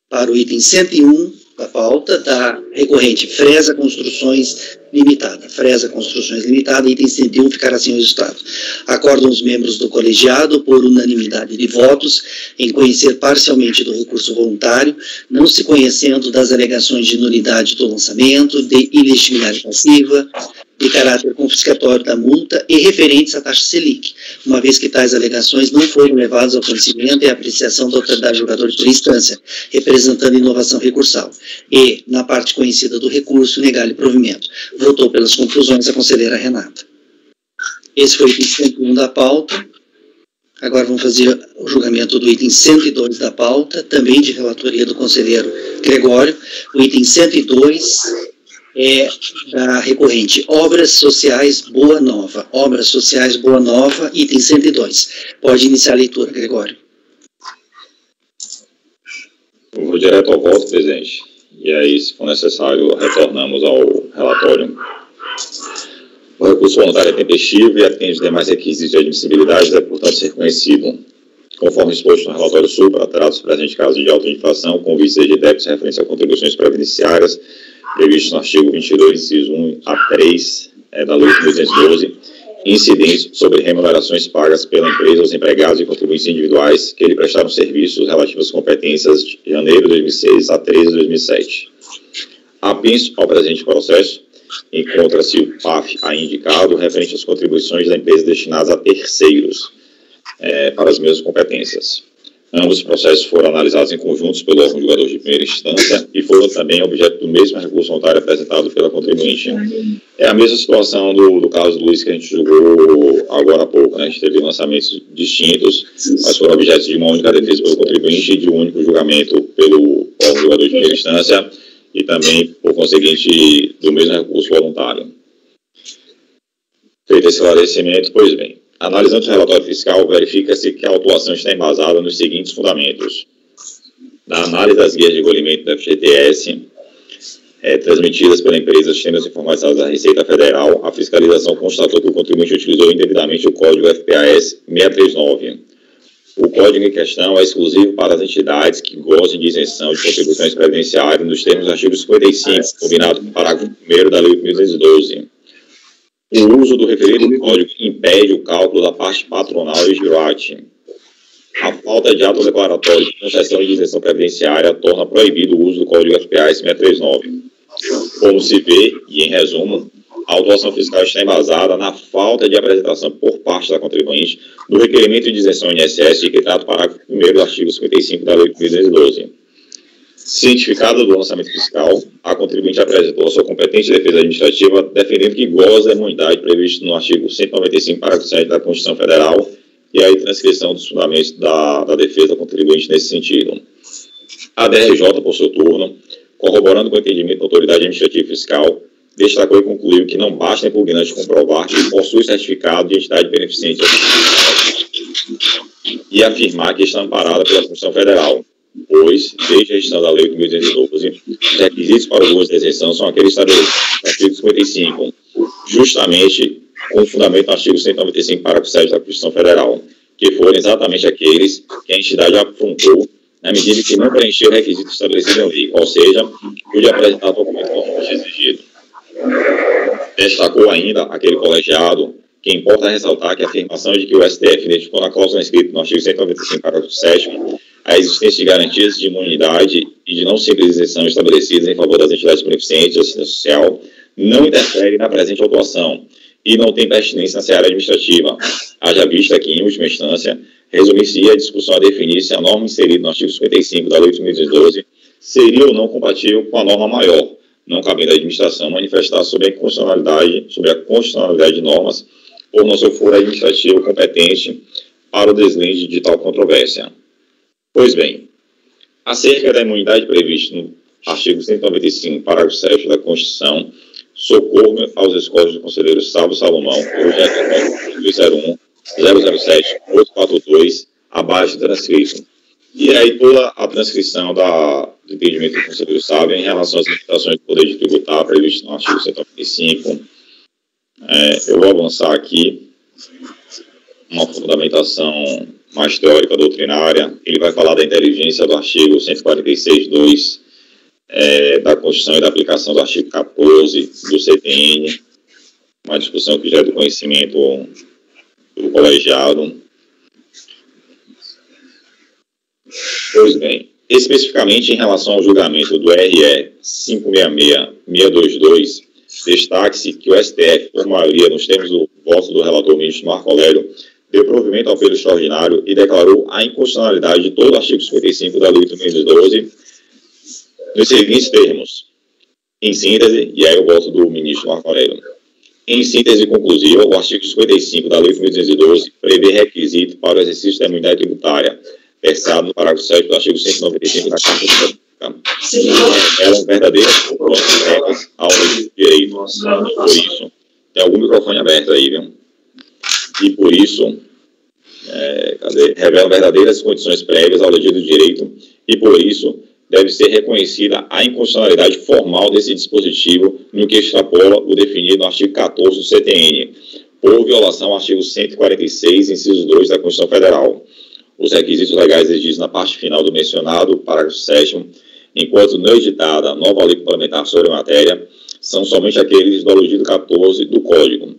para o item 101 da pauta da recorrente Fresa Construções Limitada. Fresa Construções Limitada, item 101, ficará sem resultado. Acordam os membros do colegiado, por unanimidade de votos, em conhecer parcialmente do recurso voluntário, não se conhecendo das alegações de nulidade do lançamento, de ilegitimidade passiva, de caráter confiscatório da multa e referentes à taxa Selic, uma vez que tais alegações não foram levadas ao conhecimento e à apreciação da autoridade julgadora de instância, representando inovação recursal. E, na parte conhecida do recurso, negar-lhe provimento. Votou pelas conclusões a conselheira Renata. Esse foi o item 101 da pauta. Agora vamos fazer o julgamento do item 102 da pauta, também de relatoria do conselheiro Gregório. O item 102 é da recorrente Obras Sociais Boa Nova. Obras Sociais Boa Nova, item 102. Pode iniciar a leitura, Gregório. Eu vou direto ao voto, presidente. E aí, se for necessário, retornamos ao relatório. O recurso voluntário é tempestivo e atende os demais requisitos de admissibilidade, deve, portanto, ser conhecido. Conforme exposto no relatório supra, trata-se do presente caso de auto-infração, com vistas de débitos referentes a contribuições previdenciárias, previsto no artigo 22, inciso 1 a 3 da Lei 8.212, incidentes sobre remunerações pagas pela empresa aos empregados e contribuintes individuais que lhe prestaram serviços relativos às competências de janeiro de 2006 a 13 de 2007. Apenso ao presente processo, encontra-se o PAF aí indicado referente às contribuições da empresa destinadas a terceiros para as mesmas competências. Ambos os processos foram analisados em conjuntos pelo órgão julgador de primeira instância e foram também objeto do mesmo recurso voluntário apresentado pela contribuinte. É a mesma situação do caso do Luiz que a gente julgou agora há pouco, né? A gente teve lançamentos distintos, mas foram objetos de uma única defesa pelo contribuinte e de um único julgamento pelo órgão julgador de primeira instância e também, por conseguinte, do mesmo recurso voluntário. Feito esse esclarecimento, pois bem, analisando o relatório fiscal, verifica-se que a autuação está embasada nos seguintes fundamentos. Da análise das guias de recolhimento do FGTS, transmitidas pela empresa Sistemas Informatizados da Receita Federal, a fiscalização constatou que o contribuinte utilizou indevidamente o código FPAS 639. O código em questão é exclusivo para as entidades que gozem de isenção de contribuições previdenciárias nos termos do artigo 55, combinado com o parágrafo 1º da Lei 8.212. O uso do referido código impede o cálculo da parte patronal e giroate. A falta de ato declaratório de concessão de isenção previdenciária torna proibido o uso do código FPAS 639. Como se vê, e em resumo, a autuação fiscal está embasada na falta de apresentação por parte da contribuinte do requerimento de isenção INSS que trata o parágrafo 1º do artigo 55 da Lei 8.212. Cientificada do lançamento fiscal, a contribuinte apresentou a sua competente defesa administrativa defendendo que goza da imunidade prevista no artigo 195, parágrafo 7 da Constituição Federal e aí transcrição dos fundamentos da defesa da contribuinte nesse sentido. A DRJ, por seu turno, corroborando com o entendimento da autoridade administrativa fiscal, destacou e concluiu que não basta a impugnante comprovar que possui certificado de entidade beneficente e afirmar que está amparada pela Constituição Federal, pois, desde a edição da Lei 8.212, os requisitos para o gozo de isenção são aqueles estabelecidos no artigo 55, justamente com fundamento no artigo 195, parágrafo 7 da Constituição Federal, que foram exatamente aqueles que a entidade afrontou na medida que não preencheu o requisito estabelecido na lei, ou seja, pude apresentar documento conforme exigido. Destacou ainda aquele colegiado que importa ressaltar que a afirmação de que o STF identificou na cláusula inscrita no artigo 195, parágrafo 7º, a existência de garantias de imunidade e de não simples isenção estabelecidas em favor das entidades beneficentes de assistência social não interfere na presente autuação e não tem pertinência na seara administrativa, haja vista que, em última instância, resumir-se a discussão a definir se a norma inserida no artigo 55 da Lei 8.212 seria ou não compatível com a norma maior, não cabendo à administração manifestar sobre a constitucionalidade de normas ou no seu foro administrativo competente para o deslinde de tal controvérsia. Pois bem, acerca da imunidade prevista no artigo 195, parágrafo 7 da Constituição, socorro aos escolhos do conselheiro Salvo Salomão, projeto 201-007-842, abaixo transcrito. E aí toda a transcrição do entendimento do conselheiro Salvo em relação às limitações do poder de tributar previsto no artigo 195. Eu vou avançar aqui uma fundamentação mais teórica doutrinária. Ele vai falar da inteligência do artigo 146.2 da Constituição e da aplicação do artigo 14 do CTN, uma discussão que já é do conhecimento do colegiado. Pois bem, especificamente em relação ao julgamento do RE 566-622, destaque-se que o STF, por maioria, nos termos do voto do relator ministro Marco Aurélio, deu provimento ao apelo extraordinário e declarou a inconstitucionalidade de todo o artigo 55 da Lei 8.212 nos seguintes termos. Em síntese, e aí o voto do ministro Marco Aurélio, em síntese conclusiva, o artigo 55 da Lei 8.212 prevê requisito para o exercício da imunidade tributária, versado no parágrafo 7 do artigo 195 da Carta Republicana. Eram verdadeiras comprovações ao direito. Por isso, tem algum microfone aberto aí, viu? E por isso, revelam verdadeiras condições prévias ao legítimo direito e por isso deve ser reconhecida a inconstitucionalidade formal desse dispositivo no que extrapola o definido no artigo 14 do CTN, por violação ao artigo 146, inciso 2 da Constituição Federal. Os requisitos legais exigidos na parte final do mencionado, parágrafo 7º, enquanto não editada nova lei complementar sobre a matéria, são somente aqueles do aludido 14 do Código.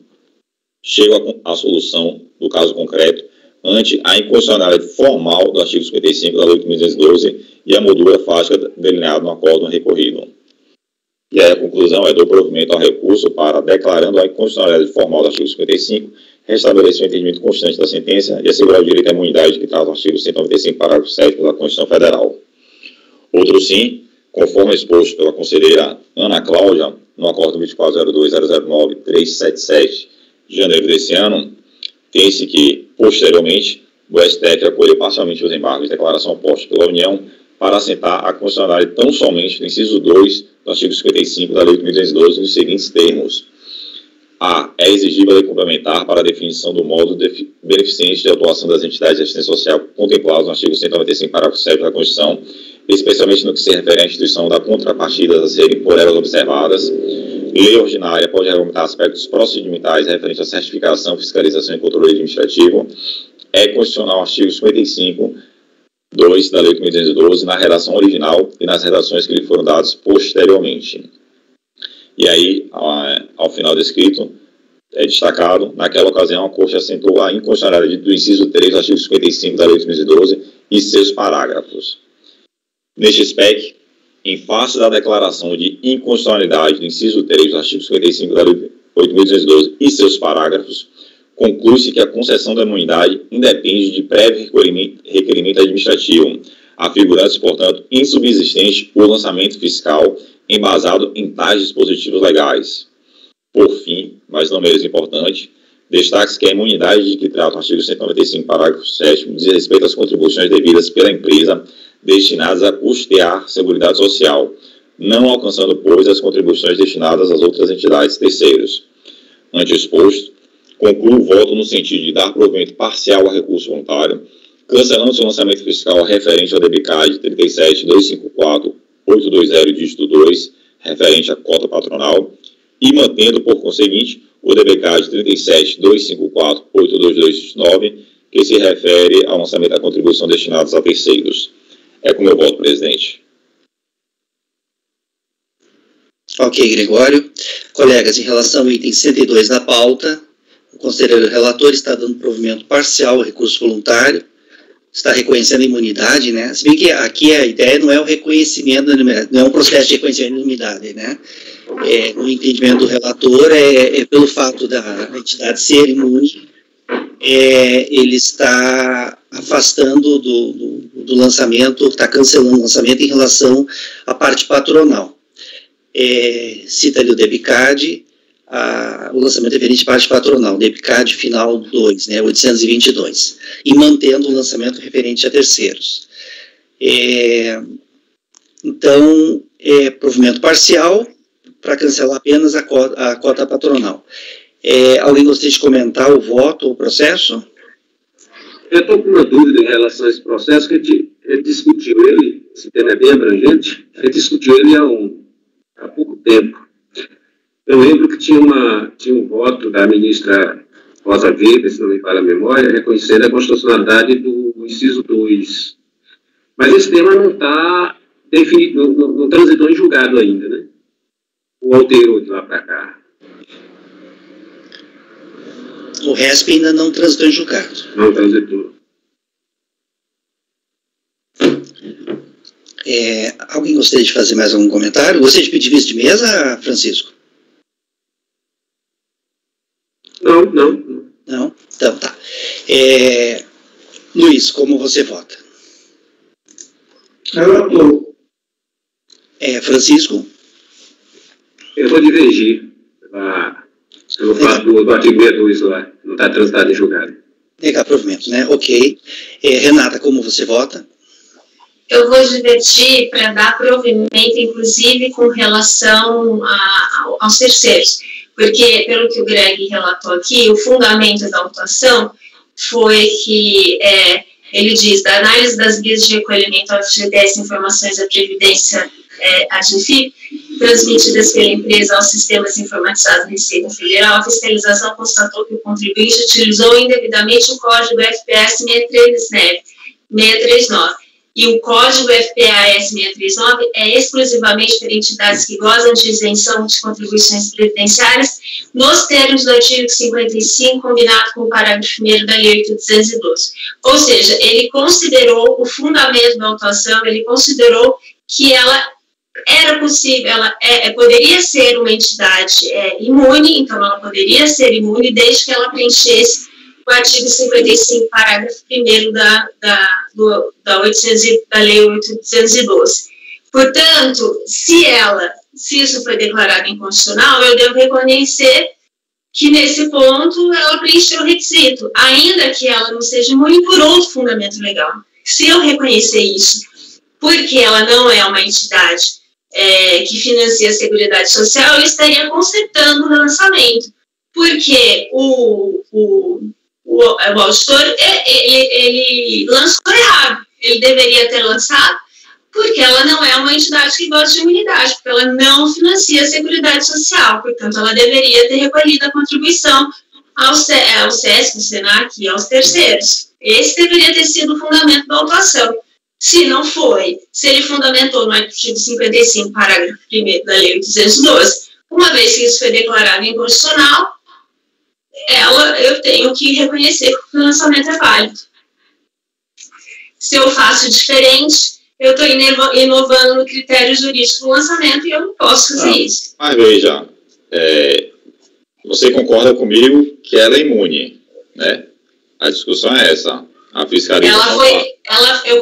Chega à solução do caso concreto ante a inconstitucionalidade formal do artigo 55 da Lei 8.212 e a moldura fática delineada no acórdão recorrido. E aí a conclusão é do provimento ao recurso para, declarando a inconstitucionalidade formal do artigo 55, restabelecer o entendimento constante da sentença e assegurar o direito à imunidade que trata o artigo 195, parágrafo 7 da Constituição Federal. Outro sim, conforme exposto pela conselheira Ana Cláudia, no acórdão 24.002.009.377 de janeiro desse ano, tem-se que, posteriormente, o STF acolheu parcialmente os embargos de declaração postos pela União para assentar a constitucionalidade tão somente no inciso 2 do artigo 55 da Lei 8.212 nos seguintes termos. A. É exigível a lei complementar para a definição do modo beneficente de atuação das entidades de assistência social contemplados no artigo 195, parágrafo 7 da Constituição, especialmente no que se refere à instituição da contrapartida a serem por elas observadas. Lei ordinária pode regulamentar aspectos procedimentais referentes à certificação, fiscalização e controle administrativo. É constitucional o artigo 55, 2 da Lei 8.212 na redação original e nas redações que lhe foram dadas posteriormente. E aí, ao final do escrito, é destacado, naquela ocasião, a Corte assentou a inconstitucionalidade do inciso 3 do artigo 55 da Lei 8.212 e seus parágrafos. Neste SPEC, em face da declaração de inconstitucionalidade do inciso 3 do artigo 55 da Lei 8.212 e seus parágrafos, conclui-se que a concessão da imunidade independe de prévio requerimento administrativo, afigurando-se, portanto, insubsistente o lançamento fiscal embasado em tais dispositivos legais. Por fim, mas não menos importante, destaque-se que a imunidade de que trata o artigo 195, parágrafo 7º, diz respeito às contribuições devidas pela empresa destinadas a custear a Seguridade Social, não alcançando, pois, as contribuições destinadas às outras entidades terceiros. Ante o exposto, concluo o voto no sentido de dar provimento parcial ao recurso voluntário, cancelando seu lançamento fiscal referente ao DBCAD 37.254.820, dígito 2, referente à cota patronal, e mantendo, por conseguinte, o DBCAD 37.254.822, que se refere ao lançamento da contribuição destinados a terceiros. É como eu voto, presidente. Ok, Gregório. Colegas, em relação ao item 102 da pauta, o conselheiro relator está dando provimento parcial ao recurso voluntário, está reconhecendo a imunidade, né? Se bem que aqui a ideia não é o reconhecimento da imunidade, não é um processo de reconhecimento da imunidade, né? No entendimento do relator, pelo fato da entidade ser imune, ele está afastando do lançamento, está cancelando o lançamento em relação à parte patronal. Cita ali o DBCAD, o lançamento referente à parte patronal, DBCAD final 2, né, 822, e mantendo o lançamento referente a terceiros. Então, provimento parcial para cancelar apenas a cota patronal. Alguém gostaria de comentar o voto ou o processo? Eu estou com uma dúvida em relação a esse processo, que a gente discutiu ele, esse tema é bem abrangente, a gente discutiu ele há pouco tempo. Eu lembro que tinha um voto da ministra Rosa Weber, se não me falha a memória, reconhecendo a constitucionalidade do inciso 2. Mas esse tema não está definido, não transitou em julgado ainda, né? Ou alterou de lá para cá. O RESP ainda não transitou em julgado. Não transitou. Alguém gostaria de fazer mais algum comentário? Gostaria de pedir vista de mesa, Francisco? Não. Não? Então tá. Luiz, como você vota? Relator. Francisco? Eu vou divergir pelo fato do artigo 62 lá, não está transitado em julgado. Negar provimento, né? Ok. Renata, como você vota? Eu vou divertir para dar provimento, inclusive, com relação aos terceiros. Porque, pelo que o Greg relatou aqui, o fundamento da votação foi que ele diz, da análise das guias de recolhimento ao FGTS informações da Previdência, AGFIP, transmitidas pela empresa aos sistemas informatizados da Receita Federal, a fiscalização constatou que o contribuinte utilizou indevidamente o código FPS 639. E o código FPAS 639 é exclusivamente para entidades que gozam de isenção de contribuições previdenciárias nos termos do artigo 55, combinado com o parágrafo 1º da Lei 8.212. Ou seja, ele considerou o fundamento da autuação, ele considerou que ela era possível, ela poderia ser uma entidade imune, então ela poderia ser imune desde que ela preenchesse o artigo 55, parágrafo 1º da Lei 8.212. Portanto, se isso foi declarado inconstitucional, eu devo reconhecer que, nesse ponto, ela preencheu o requisito, ainda que ela não seja imune por outro fundamento legal. Se eu reconhecer isso, porque ela não é uma entidade que financia a Seguridade Social, eu estaria consertando o lançamento, porque o auditor, ele lançou errado. Ele deveria ter lançado porque ela não é uma entidade que gosta de imunidade, porque ela não financia a Seguridade Social. Portanto, ela deveria ter recolhido a contribuição ao SESC, ao SENAC e aos terceiros. Esse deveria ter sido o fundamento da autuação. Se não foi, se ele fundamentou no artigo 55, parágrafo 1º da Lei 812, uma vez que isso foi declarado inconstitucional, eu tenho que reconhecer que o lançamento é válido. Se eu faço diferente, eu estou inovando no critério jurídico do lançamento e eu não posso fazer isso. Mas veja, você concorda comigo que ela é imune, né? A discussão é essa. A fiscalização... Eu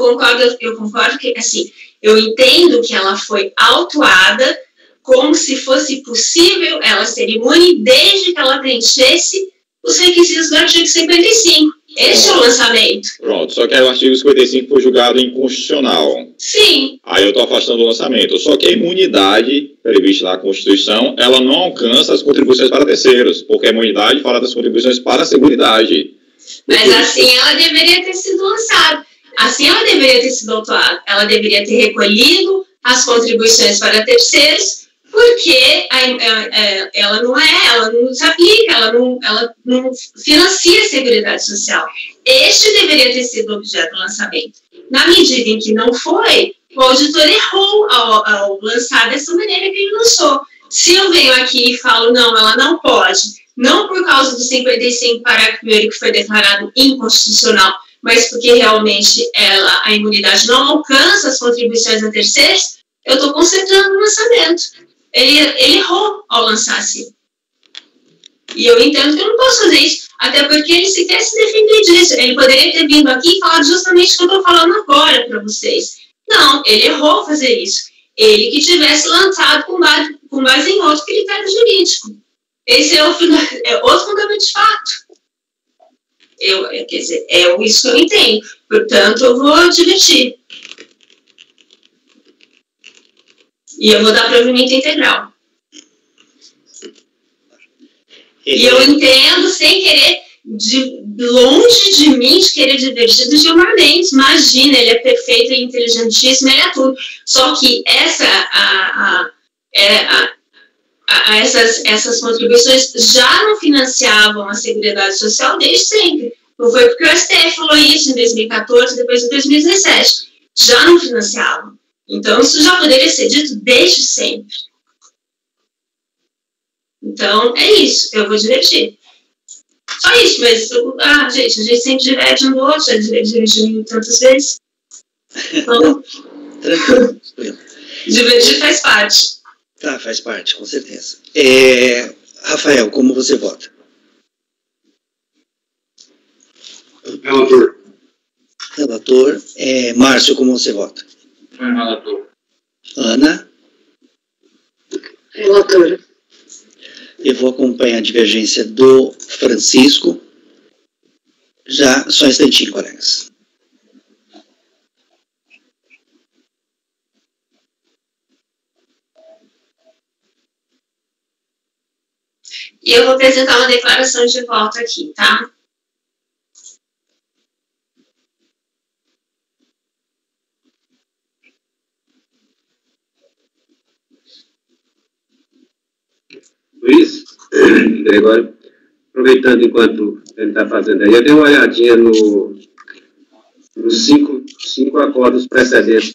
concordo que, assim, eu entendo que ela foi autuada como se fosse possível ela ser imune desde que ela preenchesse os requisitos do artigo 55. Este é o lançamento. Pronto, só que aí o artigo 55 foi julgado inconstitucional. Sim. Aí eu estou afastando o lançamento. Só que a imunidade prevista na Constituição, ela não alcança as contribuições para terceiros, porque a imunidade fala das contribuições para a Seguridade. Mas assim ela deveria ter sido lançada. Assim ela deveria ter sido autuada. Ela deveria ter recolhido as contribuições para terceiros, porque ela não se aplica, ela não financia a Seguridade Social. Este deveria ter sido objeto do lançamento. Na medida em que não foi, o auditor errou ao lançar dessa maneira que ele lançou. Se eu venho aqui e falo, não, ela não pode, não por causa do 55 parágrafo 1º que foi declarado inconstitucional, mas porque realmente a imunidade não alcança as contribuições a terceiros, eu estou concentrando no lançamento. Ele errou ao lançar assim. E eu entendo que eu não posso fazer isso, até porque ele sequer se defendeu disso. Ele poderia ter vindo aqui e falado justamente o que eu estou falando agora para vocês. Não, ele errou ao fazer isso. Ele que tivesse lançado com base em outro critério jurídico. Esse é outro fundamento de fato. Quer dizer, é isso que eu entendo. Portanto, eu vou advertir. E eu vou dar provimento integral. E eu entendo, sem querer, longe de mim, de querer divertir do Gilmar Mendes. Imagina, ele é perfeito, ele é inteligentíssimo, ele é tudo. Só que essas contribuições já não financiavam a Seguridade Social desde sempre. Não foi porque o STF falou isso em 2014, depois de 2017. Já não financiavam. Então, isso já poderia ser dito desde sempre. Então, é isso. Eu vou divertir. Só isso, mas... gente, a gente sempre diverte um do outro. Já divertimos tantas vezes. Então, tranquilo. Divertir faz parte. Tá, faz parte, com certeza. Rafael, como você vota? Relator. Relator. Márcio, como você vota? Relator. Ana? Relator. Eu vou acompanhar a divergência do Francisco. Só um instantinho, colegas. E eu vou apresentar uma declaração de voto aqui, tá? Luiz, Gregório, aproveitando enquanto ele está fazendo aí, eu dei uma olhadinha nos 5 acordos precedentes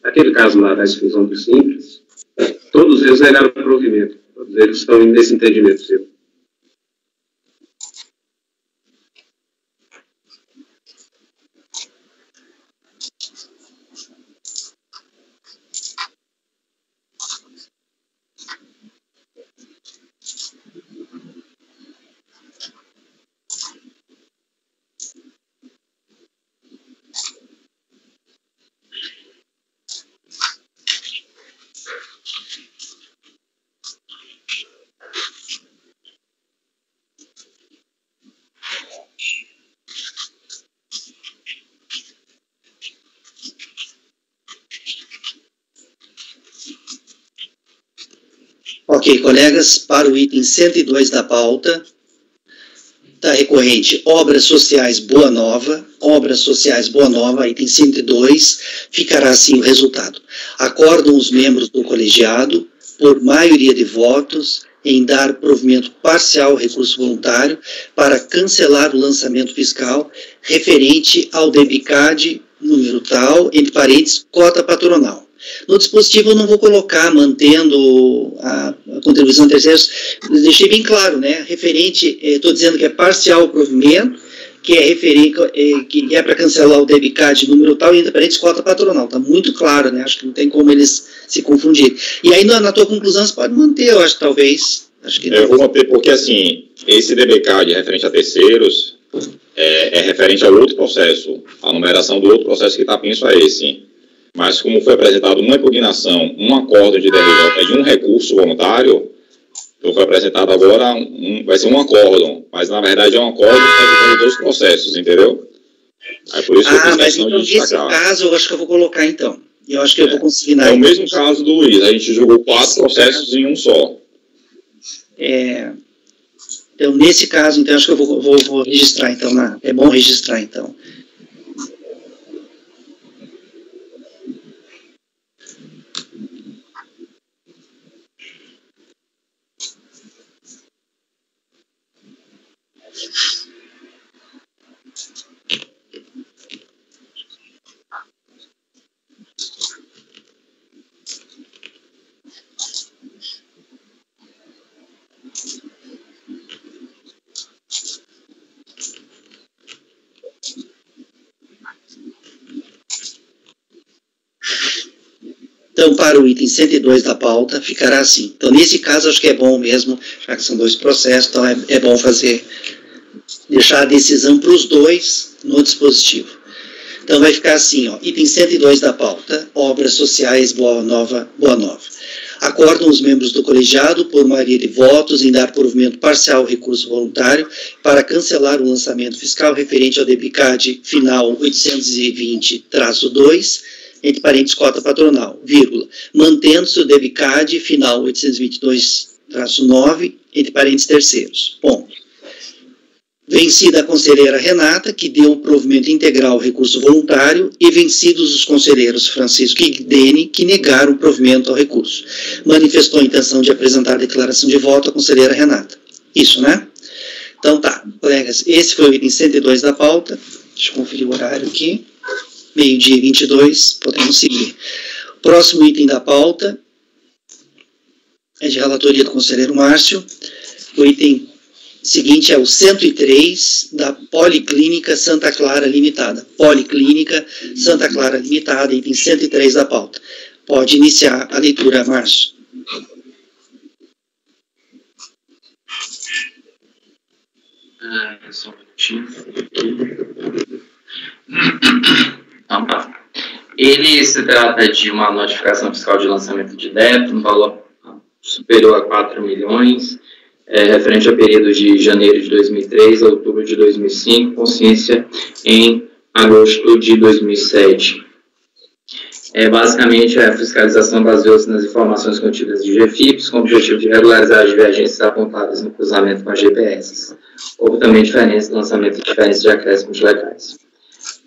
daquele caso lá da exclusão do Simples. Todos eles negaram o provimento. Todos eles estão nesse entendimento seu. Ok, colegas, para o item 102 da pauta, da recorrente Obras Sociais Boa Nova, item 102, ficará assim o resultado. Acordam os membros do colegiado, por maioria de votos, em dar provimento parcial ao recurso voluntário para cancelar o lançamento fiscal referente ao DEBICAD número tal, entre parênteses, cota patronal. No dispositivo eu não vou colocar mantendo a contribuição de terceiros, deixei bem claro, né? Referente, estou dizendo que é parcial o provimento, que é referente, que é para cancelar o DEBICAD número tal, entre parênteses, cota patronal. Está muito claro, né? Acho que não tem como eles se confundirem. E aí na tua conclusão você pode manter, eu acho, talvez. Acho que eu vou manter porque, assim, esse DEBICAD referente a terceiros é referente ao outro processo. A numeração do outro processo que está penso é esse. Mas como foi apresentado uma impugnação, um acordo de DRJ e um recurso voluntário, então foi apresentado agora, vai ser um acórdão, mas na verdade é um acórdão que tem dois processos, entendeu? Aí por isso que eu fiz mas então nesse caso eu acho que eu vou colocar então. Eu acho que eu vou consignar. É o mesmo caso do Luiz, a gente jogou 4 processos em um só. Então, nesse caso, então, acho que eu vou registrar, então, é bom registrar, então. Então, para o item 102 da pauta, ficará assim. Então, nesse caso, acho que é bom mesmo, já que são dois processos, então é bom deixar a decisão para os dois no dispositivo. Então, vai ficar assim, ó, item 102 da pauta, obras sociais Boa Nova. Acordam os membros do colegiado, por maioria de votos, em dar provimento parcial ao recurso voluntário para cancelar o lançamento fiscal referente ao DEBICAD final 820-2, entre parênteses, cota patronal, vírgula, mantendo-se o DEBICAD final 822-9, entre parênteses, terceiros, ponto. Vencida a conselheira Renata, que deu o provimento integral ao recurso voluntário, e vencidos os conselheiros Francisco e Dene, que negaram o provimento ao recurso. Manifestou a intenção de apresentar a declaração de voto à conselheira Renata. Isso, né? Então tá, colegas, esse foi o item 102 da pauta. Deixa eu conferir o horário aqui. Meio-dia e 22, podemos seguir. O próximo item da pauta é de relatoria do conselheiro Márcio. O item seguinte é o 103 da Policlínica Santa Clara Limitada. Policlínica Santa Clara Limitada, item 103 da pauta. Pode iniciar a leitura, Márcio. Só um minutinho. Então, tá. Ele se trata de uma notificação fiscal de lançamento de débito, no valor superior a 4 milhões, referente a período de janeiro de 2003 a outubro de 2005, com ciência em agosto de 2007. Basicamente, a fiscalização baseou-se nas informações contidas de GFIPS, com o objetivo de regularizar as divergências apontadas no cruzamento com as GPS. Houve também diferença no lançamento de diferenças de acréscimos legais.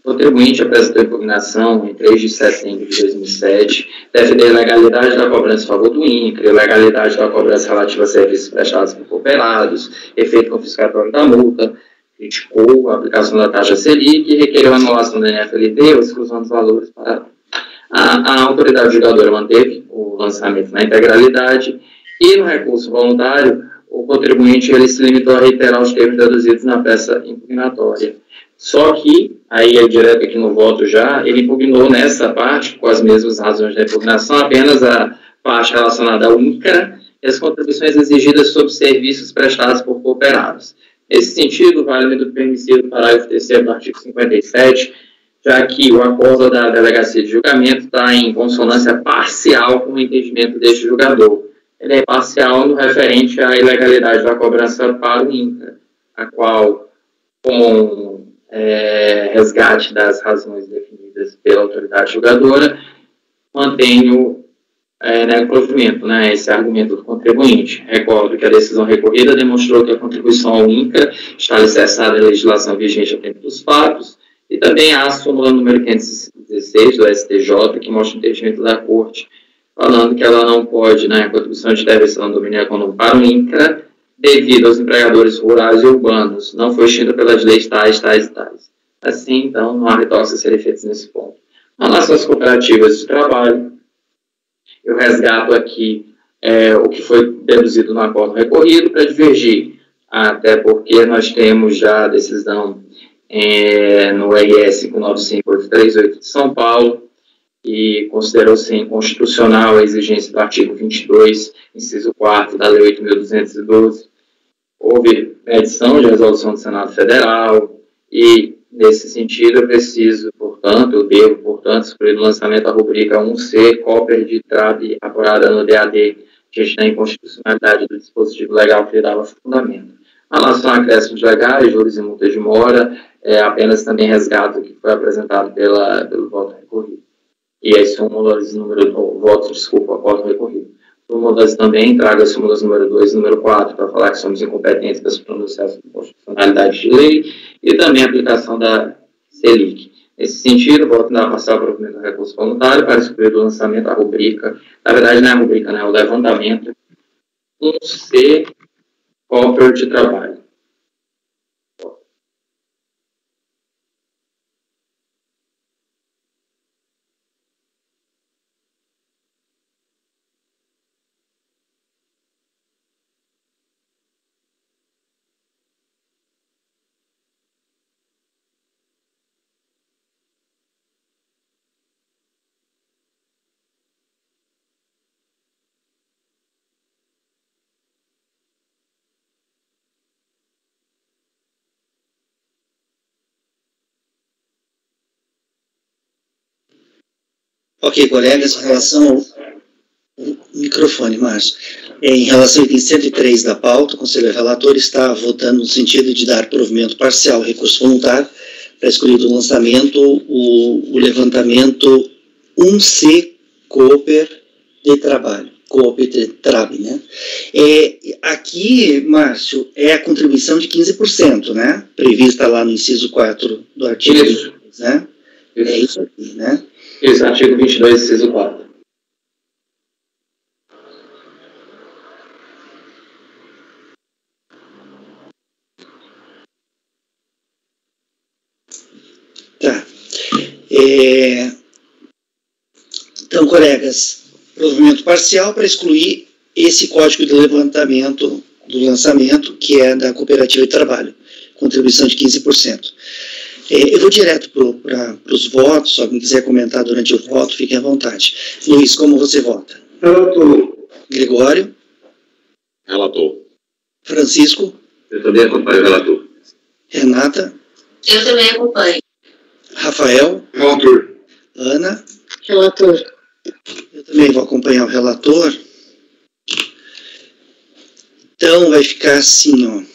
O contribuinte apresentou impugnação em 3 de setembro de 2007, defendeu a ilegalidade da cobrança em favor do INCRA, ilegalidade da cobrança relativa a serviços prestados por cooperados, efeito confiscatório da multa, criticou a aplicação da taxa Selic e requereu a anulação da NFLT ou exclusão dos valores para... A autoridade julgadora manteve o lançamento na integralidade e no recurso voluntário, o contribuinte ele se limitou a reiterar os termos traduzidos na peça impugnatória. Só que, aí é direto aqui no voto já, ele impugnou nessa parte, com as mesmas razões da impugnação, apenas a parte relacionada ao INCRA e as contribuições exigidas sobre serviços prestados por cooperados. Nesse sentido, vale do permissivo parágrafo 3º do artigo 57, já que o acordo da delegacia de julgamento está em consonância parcial com o entendimento deste julgador. Ele é parcial no referente à ilegalidade da cobrança para o INCRA, a qual, com resgate das razões definidas pela autoridade julgadora, mantenho provimento, esse argumento do contribuinte. Recordo que a decisão recorrida demonstrou que a contribuição ao INCRA está alicerçada em legislação vigente a tempo dos fatos, e também há a súmula número 516 do STJ, que mostra o entendimento da Corte, falando que ela não pode, a contribuição de intervenção no domínio econômico para o INCRA, devido aos empregadores rurais e urbanos, não foi extinta pelas leis tais. Assim, então, não há retoques a serem feitos nesse ponto. Em relação às cooperativas de trabalho, eu resgato aqui o que foi deduzido no acordo recorrido para divergir, até porque nós temos já a decisão no RS 595838 de São Paulo, e considerou-se inconstitucional a exigência do artigo 22, inciso 4 da Lei 8.212. Houve edição de resolução do Senado Federal e, nesse sentido, eu devo, portanto, excluir do lançamento a rubrica 1C, cópia de trave apurada no DAD, diante da inconstitucionalidade do dispositivo legal que lhe dava fundamento. Em relação a acréscimos legais, juros e multas de mora, apenas também resgato o que foi apresentado pelo voto recorrido. E as súmulas, acordo recorrido. súmulas também, trago as súmulas número 2 e número 4 para falar que somos incompetentes para se pronunciar sobre constitucionalidade de lei e também a aplicação da Selic. Nesse sentido, volto a passar para o provimento do recurso voluntário para excluir do lançamento a rubrica, na verdade não é a rubrica, né, é o levantamento 1C Cooper de trabalho. Ok, colegas, em relação ao microfone, Márcio. Em relação ao item 103 da pauta, o Conselheiro Relator está votando no sentido de dar provimento parcial ao recurso voluntário para excluir do lançamento o levantamento 1C Cooper de trabalho. Cooper de trabalho, né? Aqui, Márcio, é a contribuição de 15%, né? Prevista lá no inciso 4 do artigo 22, né? Isso. É isso aqui, né? Isso, artigo 22, inciso 4. Tá. Então, colegas, provimento parcial para excluir esse código de levantamento do lançamento, que é da cooperativa de trabalho, contribuição de 15%. Eu vou direto para os votos, se alguém quiser comentar durante o voto, fiquem à vontade. Luiz, como você vota? Relator. Gregório? Relator. Francisco? Eu também acompanho o relator. Renata? Eu também acompanho. Rafael? Relator. Ana? Relator. Eu também vou acompanhar o relator. Então, vai ficar assim, ó.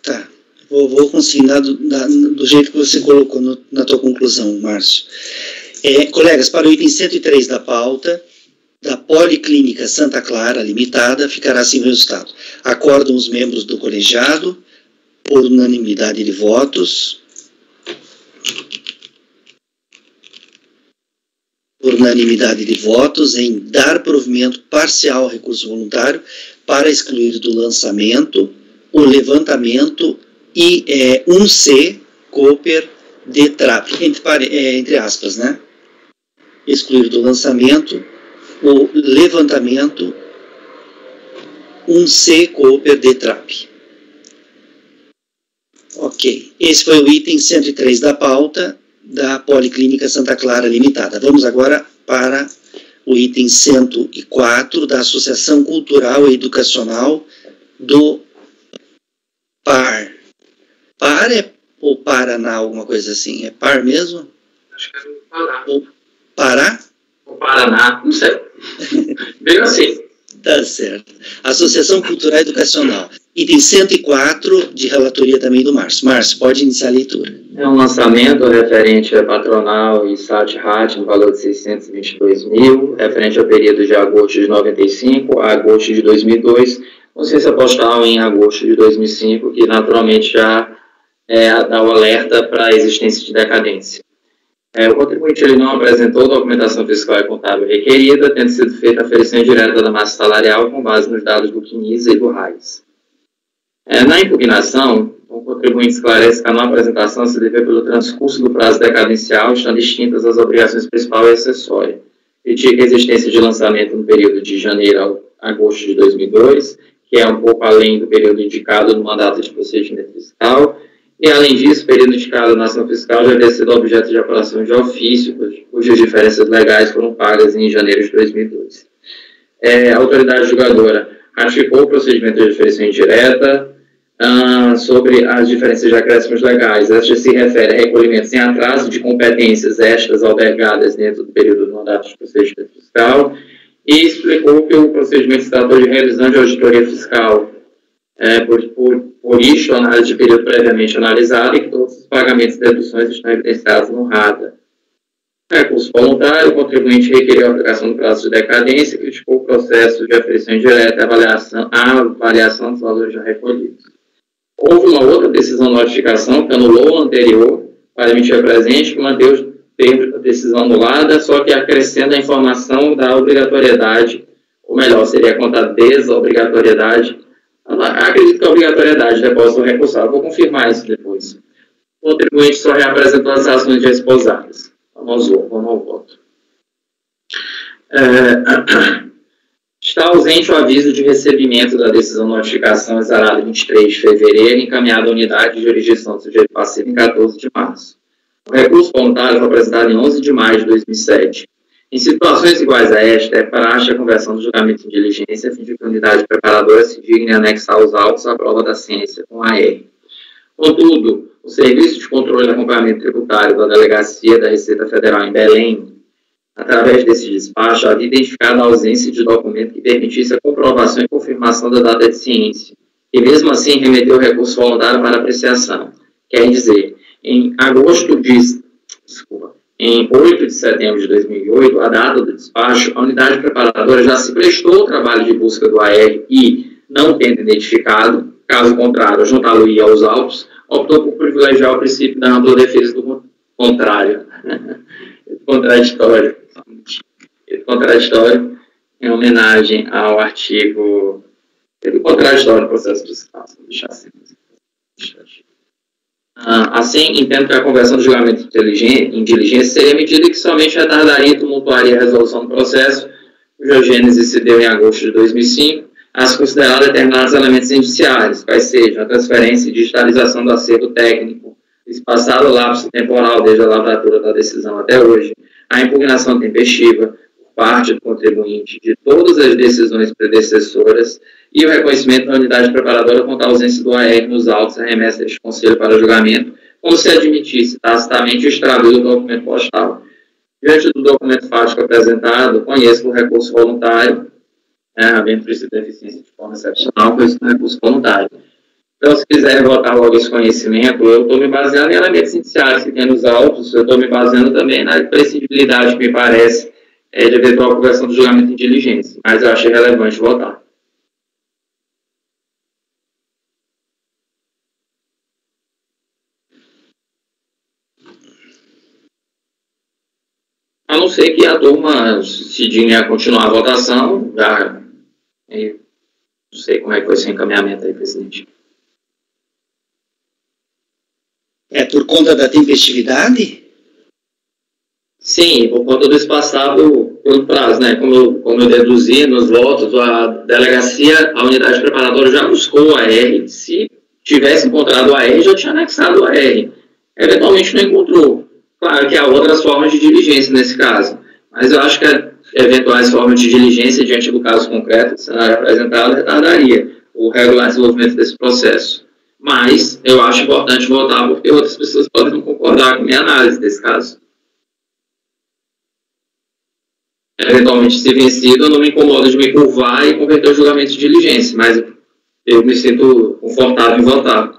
Tá, vou consignar do jeito que você colocou na tua conclusão, Márcio. Colegas, para o item 103 da pauta, da Policlínica Santa Clara Limitada, ficará assim o resultado. Acordam os membros do colegiado, por unanimidade de votos, em dar provimento parcial ao recurso voluntário para excluir do lançamento o levantamento e 1C Cooper de TRAP, entre aspas, né? Excluir do lançamento o levantamento 1C Cooper de TRAP. Ok, esse foi o item 103 da pauta da Policlínica Santa Clara Limitada. Vamos agora para o item 104 da Associação Cultural e Educacional do PAR. PAR ou Paraná, alguma coisa assim? É PAR mesmo? Acho que é do Pará. Ou Pará? O Paraná, não sei. Veio assim. Tá certo. Associação Cultural e Educacional. Item 104, de relatoria também do Márcio. Márcio, pode iniciar a leitura. É um lançamento referente a patronal e SAT-RAT no valor de 622 mil, referente ao período de agosto de 95 a agosto de 2002, consciência postal em agosto de 2005, que naturalmente já dá o alerta para a existência de decadência. O contribuinte ele não apresentou documentação fiscal e contábil requerida, tendo sido feita a aferição direta da massa salarial com base nos dados do CNISA e do RAIS. Na impugnação, o contribuinte esclarece que a não apresentação se deve pelo transcurso do prazo decadencial, estando distintas as obrigações principal e acessória. critica a existência de lançamento no período de janeiro a agosto de 2002, que é um pouco além do período indicado no mandato de procedimento fiscal, e, além disso, o período indicado na ação fiscal já havia sido objeto de apuração de ofício, cujas diferenças legais foram pagas em janeiro de 2002. A autoridade julgadora ratificou o procedimento de aferição indireta sobre as diferenças de acréscimos legais. Esta se refere a recolhimentos em atraso de competências extras albergadas dentro do período do mandato de procedimento fiscal e explicou que o procedimento se tratou de revisão de auditoria fiscal. Por isto, a análise de período previamente analisada e que todos os pagamentos e deduções estão evidenciados no RADA. Recurso voluntário, o contribuinte requeriu a aplicação do prazo de decadência e criticou o processo de aferição indireta e a avaliação dos valores já recolhidos. Houve uma outra decisão de notificação que anulou a anterior para emitir a presente, que manteve os termos da decisão anulada, só que acrescenta a informação da obrigatoriedade, ou melhor, seria contra a desobrigatoriedade. Acredito que a obrigatoriedade de depósito recursado. Vou confirmar isso depois. O contribuinte só reapresentou as ações já esposadas. Vamos ao voto. Está ausente o aviso de recebimento da decisão de notificação exarada em 23 de fevereiro, encaminhada à unidade de jurisdição do sujeito passivo em 14 de março. O recurso voluntário foi apresentado em 11 de maio de 2007. Em situações iguais a esta, é praxe a conversão do julgamento em diligência, a fim de que a unidade preparadora se digne a anexar aos autos a prova da ciência com AR. Contudo, o Serviço de Controle e Acompanhamento Tributário da Delegacia da Receita Federal em Belém, através desse despacho, havia identificado a ausência de documento que permitisse a comprovação e confirmação da data de ciência, e mesmo assim remeteu o recurso voluntário para apreciação. Quer dizer, em 8 de setembro de 2008, a data do despacho, a unidade preparadora já se prestou ao trabalho de busca do AR e, não tendo identificado, caso contrário, juntá-lo-ia aos autos, optou por privilegiar o princípio da ampla defesa do contrário. Contraditório, em homenagem ao artigo contraditório do processo fiscal. Deixar assim. Assim, entendo que a conversão do julgamento em diligência seria medida que somente retardaria e tumultuaria a resolução do processo, cuja gênese se deu em agosto de 2005, a se considerar determinados elementos indiciários, quais sejam a transferência e digitalização do acervo técnico, espaçado o lapso temporal desde a lavratura da decisão até hoje, a impugnação tempestiva por parte do contribuinte de todas as decisões predecessoras e o reconhecimento da unidade preparadora quanto à ausência do AR nos autos e remessa deste conselho para julgamento, como se admitisse tacitamente o extravio do documento postal. Diante do documento fático apresentado, conheço o recurso voluntário, havendo princípio de deficiência de forma excepcional, conheço o recurso voluntário. Então, se quiserem votar logo esse conhecimento, eu estou me baseando em elementos iniciais que tem nos autos, eu estou me baseando também na imprescindibilidade que me parece de eventual conversão do julgamento em diligência, mas eu achei relevante votar. A não ser que a turma se digne a continuar a votação, já não sei como é que foi esse encaminhamento aí, presidente. É por conta da tempestividade? Sim, por conta do espaçado pelo prazo, né? Como eu deduzi nos votos, a delegacia, a unidade preparadora já buscou a AR. Se tivesse encontrado a AR, já tinha anexado a AR. Eventualmente não encontrou. Claro que há outras formas de diligência nesse caso, mas eu acho que eventuais formas de diligência diante do caso concreto do cenário apresentado retardaria o regular desenvolvimento desse processo. Mas eu acho importante votar porque outras pessoas podem não concordar com a minha análise desse caso. Eventualmente, se vencido, eu não me incomodo de me curvar e converter o julgamento de diligência, mas eu me sinto confortável em votar.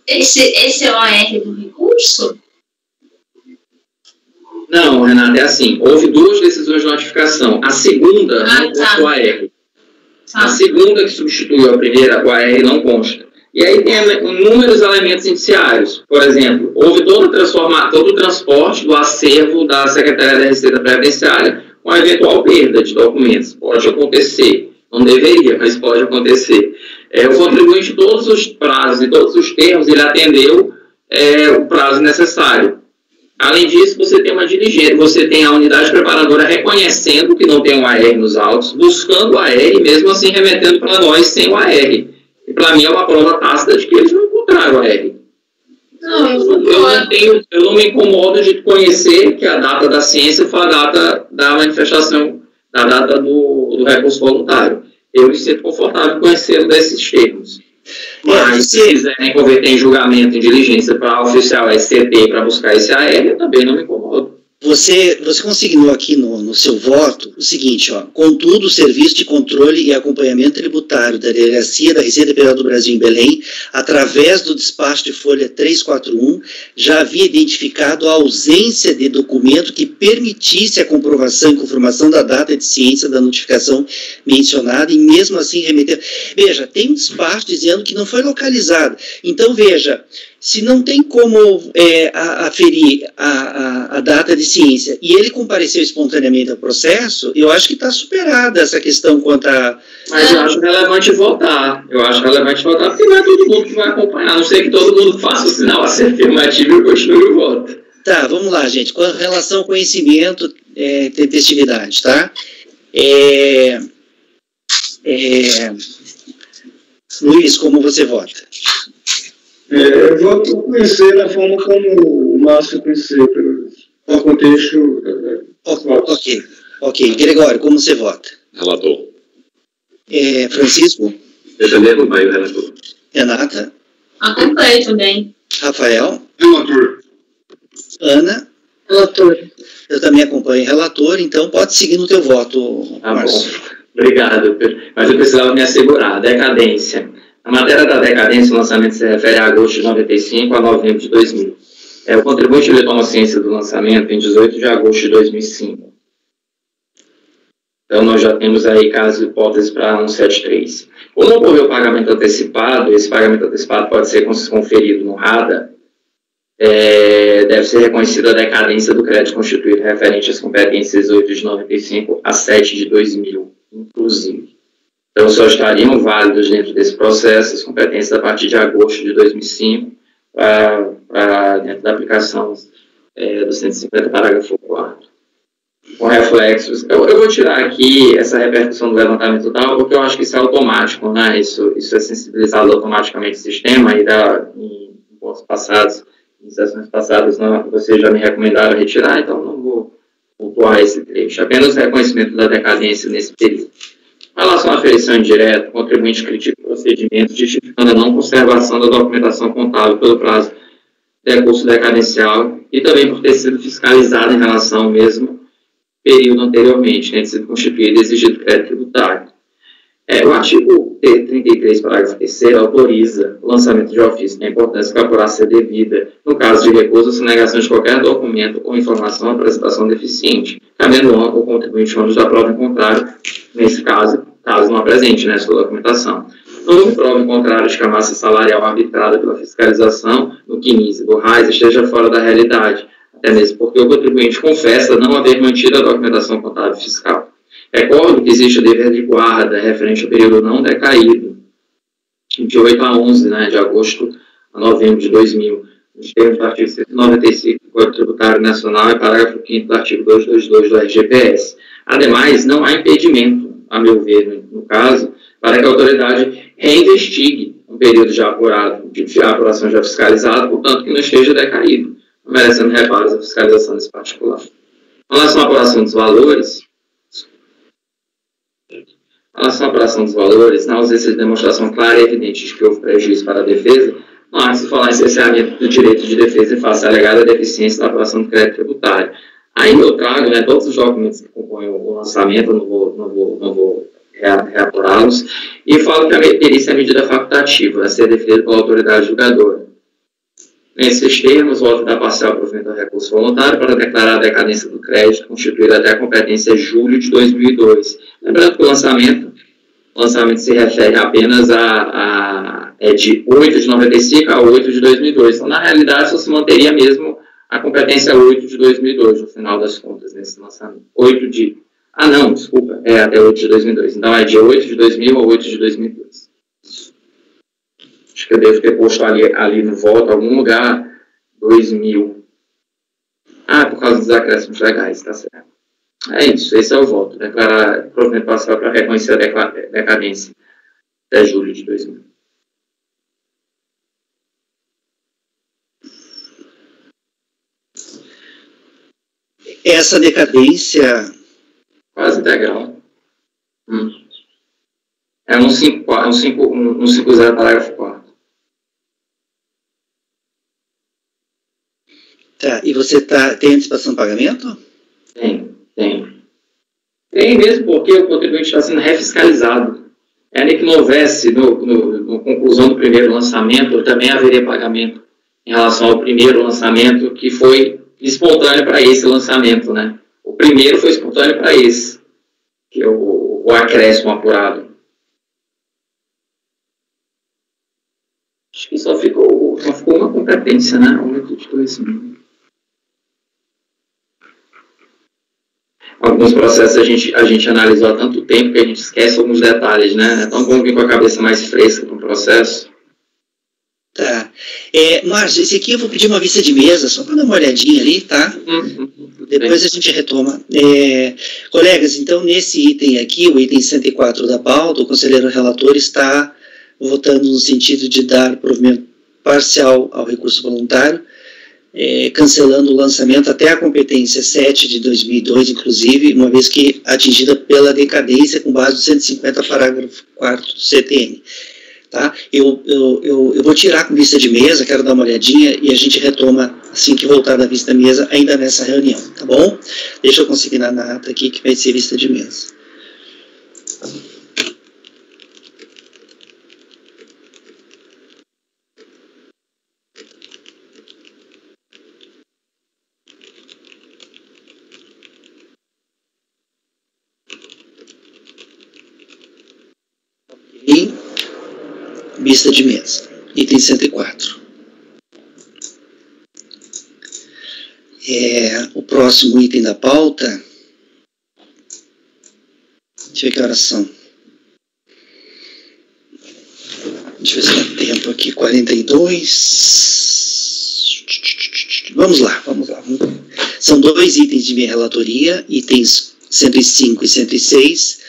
Esse é o AR do recurso? Não, Renata, é assim. Houve duas decisões de notificação. A segunda não consta o AR. A segunda que substituiu a primeira, o AR não consta. E aí tem inúmeros elementos indiciários. Por exemplo, houve todo o transporte do acervo da Secretaria da Receita Previdenciária com a eventual perda de documentos. Pode acontecer. Não deveria, mas pode acontecer. O contribuinte, todos os prazos e todos os termos, ele atendeu o prazo necessário. Além disso, você tem uma diligência, você tem a unidade preparadora reconhecendo que não tem um AR nos autos, buscando o AR e mesmo assim remetendo para nós sem o AR. E para mim é uma prova tácita de que eles não encontraram o AR. Eu não me incomodo de conhecer que a data da ciência foi a data da manifestação, a data do recurso voluntário. Eu me sinto confortável em conhecê-lo desses termos. Mas se quiserem converter em julgamento, em diligência para oficial SCT para buscar esse AR, eu também não me incomodo. Você consignou aqui no seu voto o seguinte, ó: contudo, o Serviço de Controle e Acompanhamento Tributário da Delegacia da Receita Federal do Brasil em Belém, através do despacho de folha 341, já havia identificado a ausência de documento que permitisse a comprovação e confirmação da data de ciência da notificação mencionada e mesmo assim remeter. Veja, tem um despacho dizendo que não foi localizado. Então, veja, se não tem como aferir a data de ciência e ele compareceu espontaneamente ao processo, eu acho que está superada essa questão quanto a... Mas eu acho relevante votar. Porque não é todo mundo que vai acompanhar, a não ser que todo mundo faça o sinal afirmativo e continue o voto. Tá, vamos lá, gente. Com relação ao conhecimento, tempestividade, tá? Luiz, como você vota? Eu voto por conhecer a forma como o Márcio conheceu, pelo contexto. Ok. Gregório, como você vota? Relator. Francisco? Eu também acompanho o relator. Renata? Acompanho também. Rafael? Relator. Ana? Relator. Eu também acompanho o relator, então pode seguir no teu voto, Márcio. Bom. Obrigado, mas eu precisava me assegurar. Decadência. A matéria da decadência, o lançamento se refere a agosto de 95 a novembro de 2000. O contribuinte ele toma ciência do lançamento em 18 de agosto de 2005. Então, nós já temos aí caso e hipótese para 173. Como ocorreu o pagamento antecipado, esse pagamento antecipado pode ser conferido no RADA, deve ser reconhecida a decadência do crédito constituído referente às competências 8 de 95 a 7 de 2000, inclusive. Então, só estariam válidos dentro desse processo as competências a partir de agosto de 2005, dentro da aplicação do 150, parágrafo 4º. Com reflexos, eu vou tirar aqui essa repercussão do levantamento total, porque eu acho que isso é automático, né? Isso é sensibilizado automaticamente no sistema, e em pontos passados, em sessões passadas, vocês já me recomendaram retirar, então não vou pontuar esse trecho. Apenas o reconhecimento da decadência nesse período. Em relação à aferição indireta, o contribuinte critica o procedimento justificando a não conservação da documentação contábil pelo prazo de recurso decadencial e também por ter sido fiscalizado em relação ao mesmo período anteriormente, tendo sido constituído e exigido crédito tributário. O artigo 33, parágrafo 3º, autoriza o lançamento de ofício da importância que apurá ser devida, no caso de recusa ou sonegação de qualquer documento ou informação ou apresentação deficiente, cabendo ao contribuinte ônus da prova em contrário, nesse caso não apresente sua documentação. Não houve prova em contrário de que a massa salarial arbitrada pela fiscalização no CNIS do RAIS esteja fora da realidade, até mesmo porque o contribuinte confessa não haver mantido a documentação contábil fiscal. Recordo que existe o dever de guarda referente ao período não decaído, de 8 a 11, de agosto a novembro de 2000, nos termos do artigo 195 do Código Tributário Nacional e parágrafo 5º do artigo 222 do RGPS. Ademais, não há impedimento, a meu ver, no caso, para que a autoridade reinvestigue um período já apurado, de apuração já fiscalizada, portanto, que não esteja decaído, merecendo reparos à fiscalização desse particular. Em relação à apuração dos valores, na ausência de demonstração clara e evidente de que houve prejuízo para a defesa, não há que se falar em cerceamento do direito de defesa em face à alegada deficiência da apuração do crédito tributário. Ainda eu trago todos os documentos que compõem o lançamento, não vou reapurá-los, e falo que a perícia é medida facultativa, a ser deferida pela autoridade julgadora. Nesses termos, o auto da parcial provimento ao recurso voluntário para declarar a decadência do crédito constituída até a competência julho de 2002. Lembrando que o lançamento se refere apenas de 8 de 95 a 8 de 2002. Então, na realidade, só se manteria mesmo a competência 8 de 2002, no final das contas, nesse lançamento. Até 8 de 2002. Então, é de 8 de 2000 a 8 de 2002. Acho que eu devo ter posto ali no voto, algum lugar, 2000. Por causa dos acréscimos legais, tá certo. É isso, esse é o voto. Declarar provimento parcial para reconhecer a decadência até julho de 2000. Essa decadência... Quase integral. É um 50, parágrafo 4. Tá, e você tem antecipação de pagamento? Tem. Tem mesmo porque o contribuinte está sendo refiscalizado. Ainda que não houvesse, no conclusão do primeiro lançamento, também haveria pagamento em relação ao primeiro lançamento, que foi espontâneo para esse lançamento, né? O primeiro foi espontâneo para esse, que é o acréscimo apurado. Acho que só ficou uma competência, né? Alguns processos a gente analisou há tanto tempo que a gente esquece alguns detalhes, né? É tão bom vir com a cabeça mais fresca para o processo. Tá. Márcio, esse aqui eu vou pedir uma vista de mesa, só para dar uma olhadinha ali, tá? Depois a gente retoma. Colegas, então, nesse item aqui, o item 104 da pauta, o conselheiro relator está votando no sentido de dar provimento parcial ao recurso voluntário, cancelando o lançamento até a competência 7 de 2002, inclusive, uma vez que atingida pela decadência com base no 150, parágrafo 4º do CTN. Tá? Eu vou tirar com vista de mesa, quero dar uma olhadinha e a gente retoma assim que voltar da vista da mesa, ainda nessa reunião, tá bom? Deixa eu conseguir na ata aqui que vai ser vista de mesa. Vista de mesa, item 104. O próximo item da pauta, deixa eu ver que horas são. Deixa eu ver se dá tempo aqui, 42. Vamos lá. São dois itens de minha relatoria, itens 105 e 106,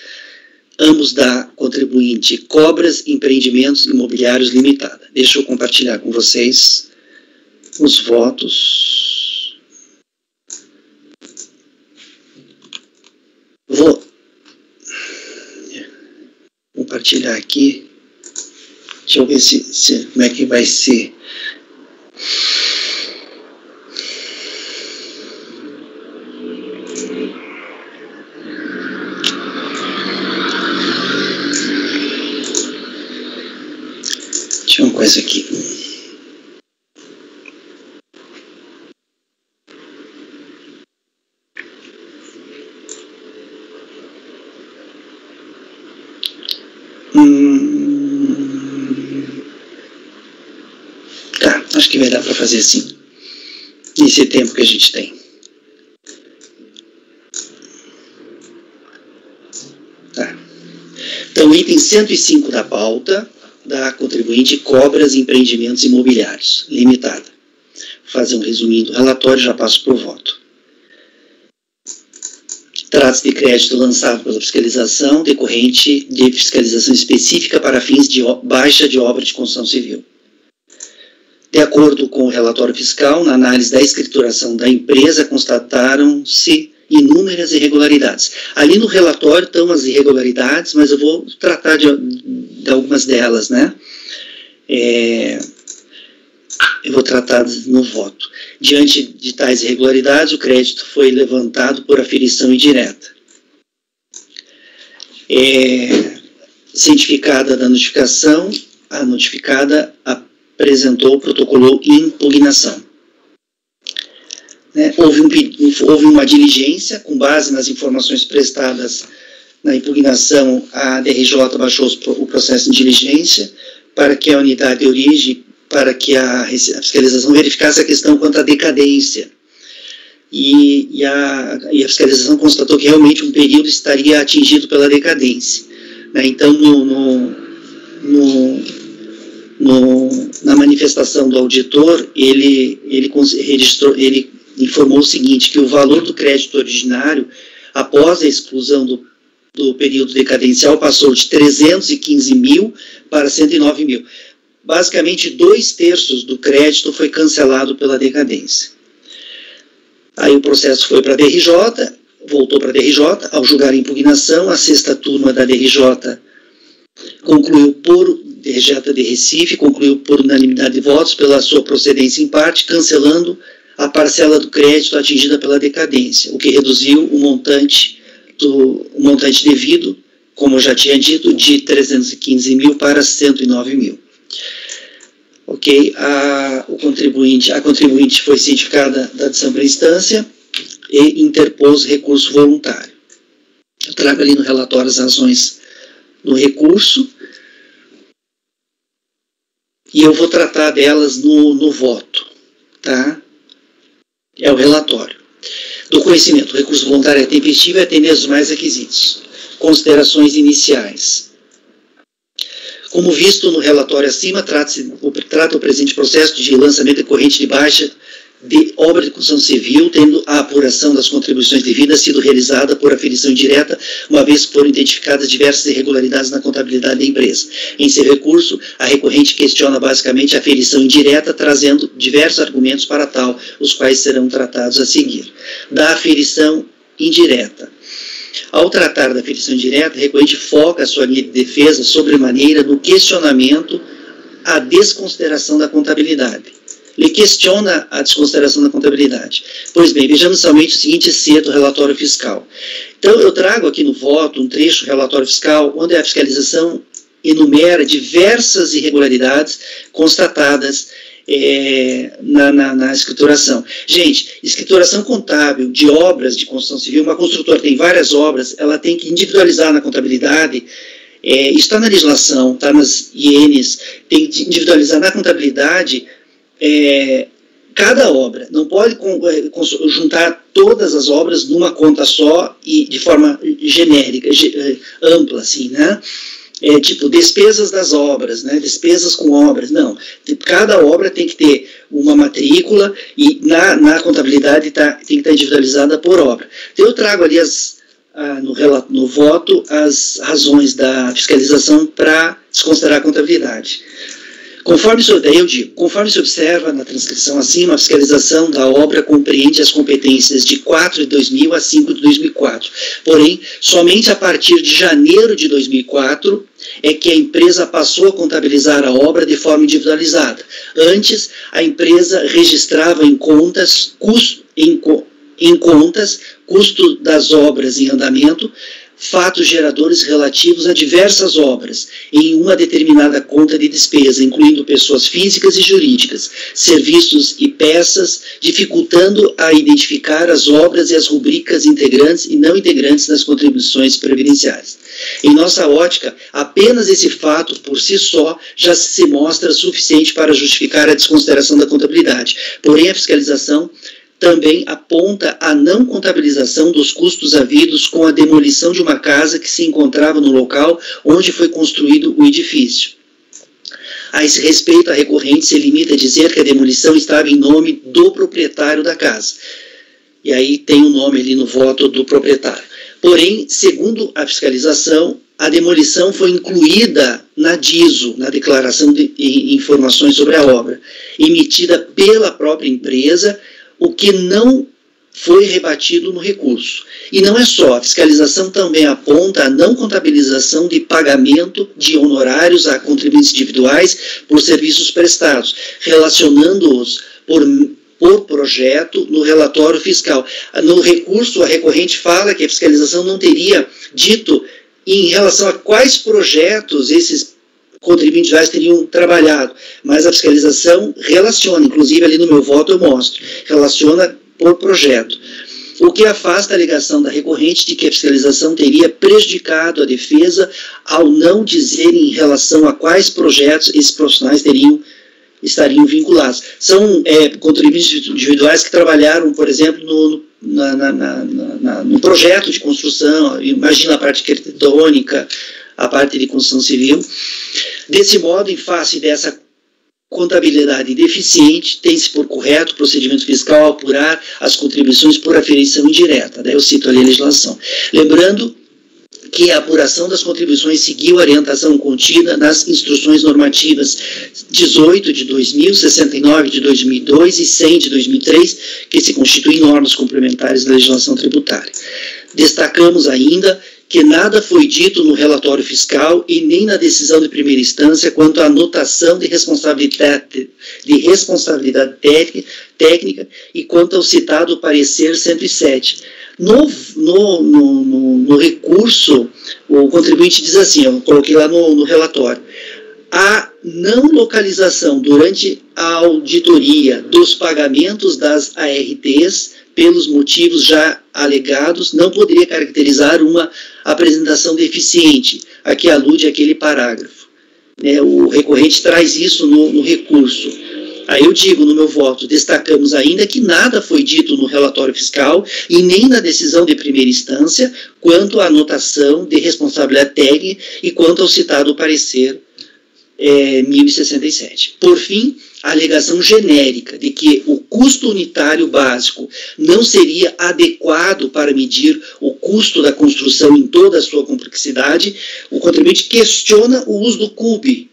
ambos da contribuinte Cobras Empreendimentos Imobiliários Limitada. Deixa eu compartilhar com vocês os votos. Vou compartilhar aqui. Deixa eu ver como é que vai ser. Uma coisa aqui. Tá, acho que vai dar para fazer assim. Nesse tempo que a gente tem. Tá. Então, item 105 da pauta, da contribuinte Cobras Empreendimentos Imobiliários Limitada. Vou fazer um resuminho do relatório, já passo por voto. Trata-se de crédito lançado pela fiscalização decorrente de fiscalização específica para fins de baixa de obra de construção civil. De acordo com o relatório fiscal, na análise da escrituração da empresa, constataram-se inúmeras irregularidades. Ali no relatório estão as irregularidades, mas eu vou tratar de algumas delas, né? Eu vou tratar no voto. Diante de tais irregularidades, o crédito foi levantado por aferição indireta. Cientificada da notificação, a notificada apresentou, protocolou impugnação. Houve uma diligência, com base nas informações prestadas na impugnação, a DRJ baixou o processo de diligência para que a unidade de origem, para que a fiscalização verificasse a questão quanto à decadência. E a fiscalização constatou que realmente um período estaria atingido pela decadência. Então, na manifestação do auditor, ele informou o seguinte, que o valor do crédito originário, após a exclusão do período decadencial, passou de 315 mil para 109 mil. Basicamente, 2/3 do crédito foi cancelado pela decadência. Aí o processo foi para a DRJ, voltou para a DRJ, ao julgar a impugnação, a 6ª turma da DRJ DRJ de Recife concluiu por unanimidade de votos pela sua procedência em parte, cancelando a parcela do crédito atingida pela decadência, o que reduziu o montante devido, como eu já tinha dito, de 315 mil para 109 mil. Ok, a contribuinte foi cientificada da adição para instância e interpôs recurso voluntário. Eu trago ali no relatório as razões no recurso e eu vou tratar delas no voto, tá? É o relatório. Do conhecimento, o recurso voluntário é tempestivo e atende aos mais requisitos. Considerações iniciais. Como visto no relatório acima, trata o presente processo de lançamento decorrente de baixa de obra de construção civil, tendo a apuração das contribuições devidas sido realizada por aferição indireta, uma vez que foram identificadas diversas irregularidades na contabilidade da empresa. Em seu recurso, a recorrente questiona basicamente a aferição indireta, trazendo diversos argumentos para tal, os quais serão tratados a seguir. Da aferição indireta. Ao tratar da aferição indireta, a recorrente foca a sua linha de defesa sobremaneira no questionamento à desconsideração da contabilidade. Ele questiona a desconsideração da contabilidade. Pois bem, vejamos somente o seguinte excerto do relatório fiscal. Então, eu trago aqui no voto um trecho do relatório fiscal, onde a fiscalização enumera diversas irregularidades constatadas na escrituração. Gente, escrituração contábil de obras de construção civil, uma construtora tem várias obras, ela tem que individualizar na contabilidade, isso está na legislação, está nas INs, tem que individualizar na contabilidade cada obra, não pode juntar todas as obras numa conta só e de forma genérica, ampla, assim, né? Tipo, despesas das obras, né? Despesas com obras, não. Cada obra tem que ter uma matrícula e na contabilidade tem que estar individualizada por obra. Então, eu trago ali no voto as razões da fiscalização para desconsiderar a contabilidade. Conforme se observa na transcrição acima, a fiscalização da obra compreende as competências de 4 de 2000 a 5 de 2004. Porém, somente a partir de janeiro de 2004 é que a empresa passou a contabilizar a obra de forma individualizada. Antes, a empresa registrava em contas custo das obras em andamento, fatos geradores relativos a diversas obras, em uma determinada conta de despesa, incluindo pessoas físicas e jurídicas, serviços e peças, dificultando a identificar as obras e as rubricas integrantes e não integrantes das contribuições previdenciárias. Em nossa ótica, apenas esse fato, por si só, já se mostra suficiente para justificar a desconsideração da contabilidade. Porém, a fiscalização também aponta a não contabilização dos custos havidos com a demolição de uma casa que se encontrava no local onde foi construído o edifício. A esse respeito, a recorrente se limita a dizer que a demolição estava em nome do proprietário da casa. E aí tem o nome ali no voto do proprietário. Porém, segundo a fiscalização, a demolição foi incluída na DISO, na Declaração de Informações sobre a Obra, emitida pela própria empresa, o que não foi rebatido no recurso. E não é só, a fiscalização também aponta a não contabilização de pagamento de honorários a contribuintes individuais por serviços prestados, relacionando-os por projeto no relatório fiscal. No recurso, a recorrente fala que a fiscalização não teria dito em relação a quais projetos esses contribuintes individuais teriam trabalhado, mas a fiscalização relaciona, inclusive ali no meu voto eu mostro, relaciona por projeto, o que afasta a alegação da recorrente de que a fiscalização teria prejudicado a defesa ao não dizer em relação a quais projetos esses profissionais estariam vinculados. São contribuintes individuais que trabalharam, por exemplo, no projeto de construção, imagina a parte arquitetônica, a parte de construção civil. Desse modo, em face dessa contabilidade deficiente, tem-se por correto o procedimento fiscal apurar as contribuições por aferição indireta. Daí eu cito ali a legislação. Lembrando que a apuração das contribuições seguiu a orientação contida nas instruções normativas 18 de 2000, 69 de 2002 e 100 de 2003, que se constituem normas complementares da legislação tributária. Destacamos ainda que nada foi dito no relatório fiscal e nem na decisão de primeira instância quanto à anotação de responsabilidade técnica e quanto ao citado parecer 107. No recurso, o contribuinte diz assim, eu coloquei lá no relatório, a não localização durante a auditoria dos pagamentos das ARTs pelos motivos já alegados não poderia caracterizar uma apresentação deficiente, a que alude aquele parágrafo. O recorrente traz isso no recurso. Aí eu digo no meu voto, destacamos ainda que nada foi dito no relatório fiscal e nem na decisão de primeira instância quanto à anotação de responsabilidade técnica e quanto ao citado parecer 1067. Por fim, a alegação genérica de que o custo unitário básico não seria adequado para medir o custo da construção em toda a sua complexidade, o contribuinte questiona o uso do CUB,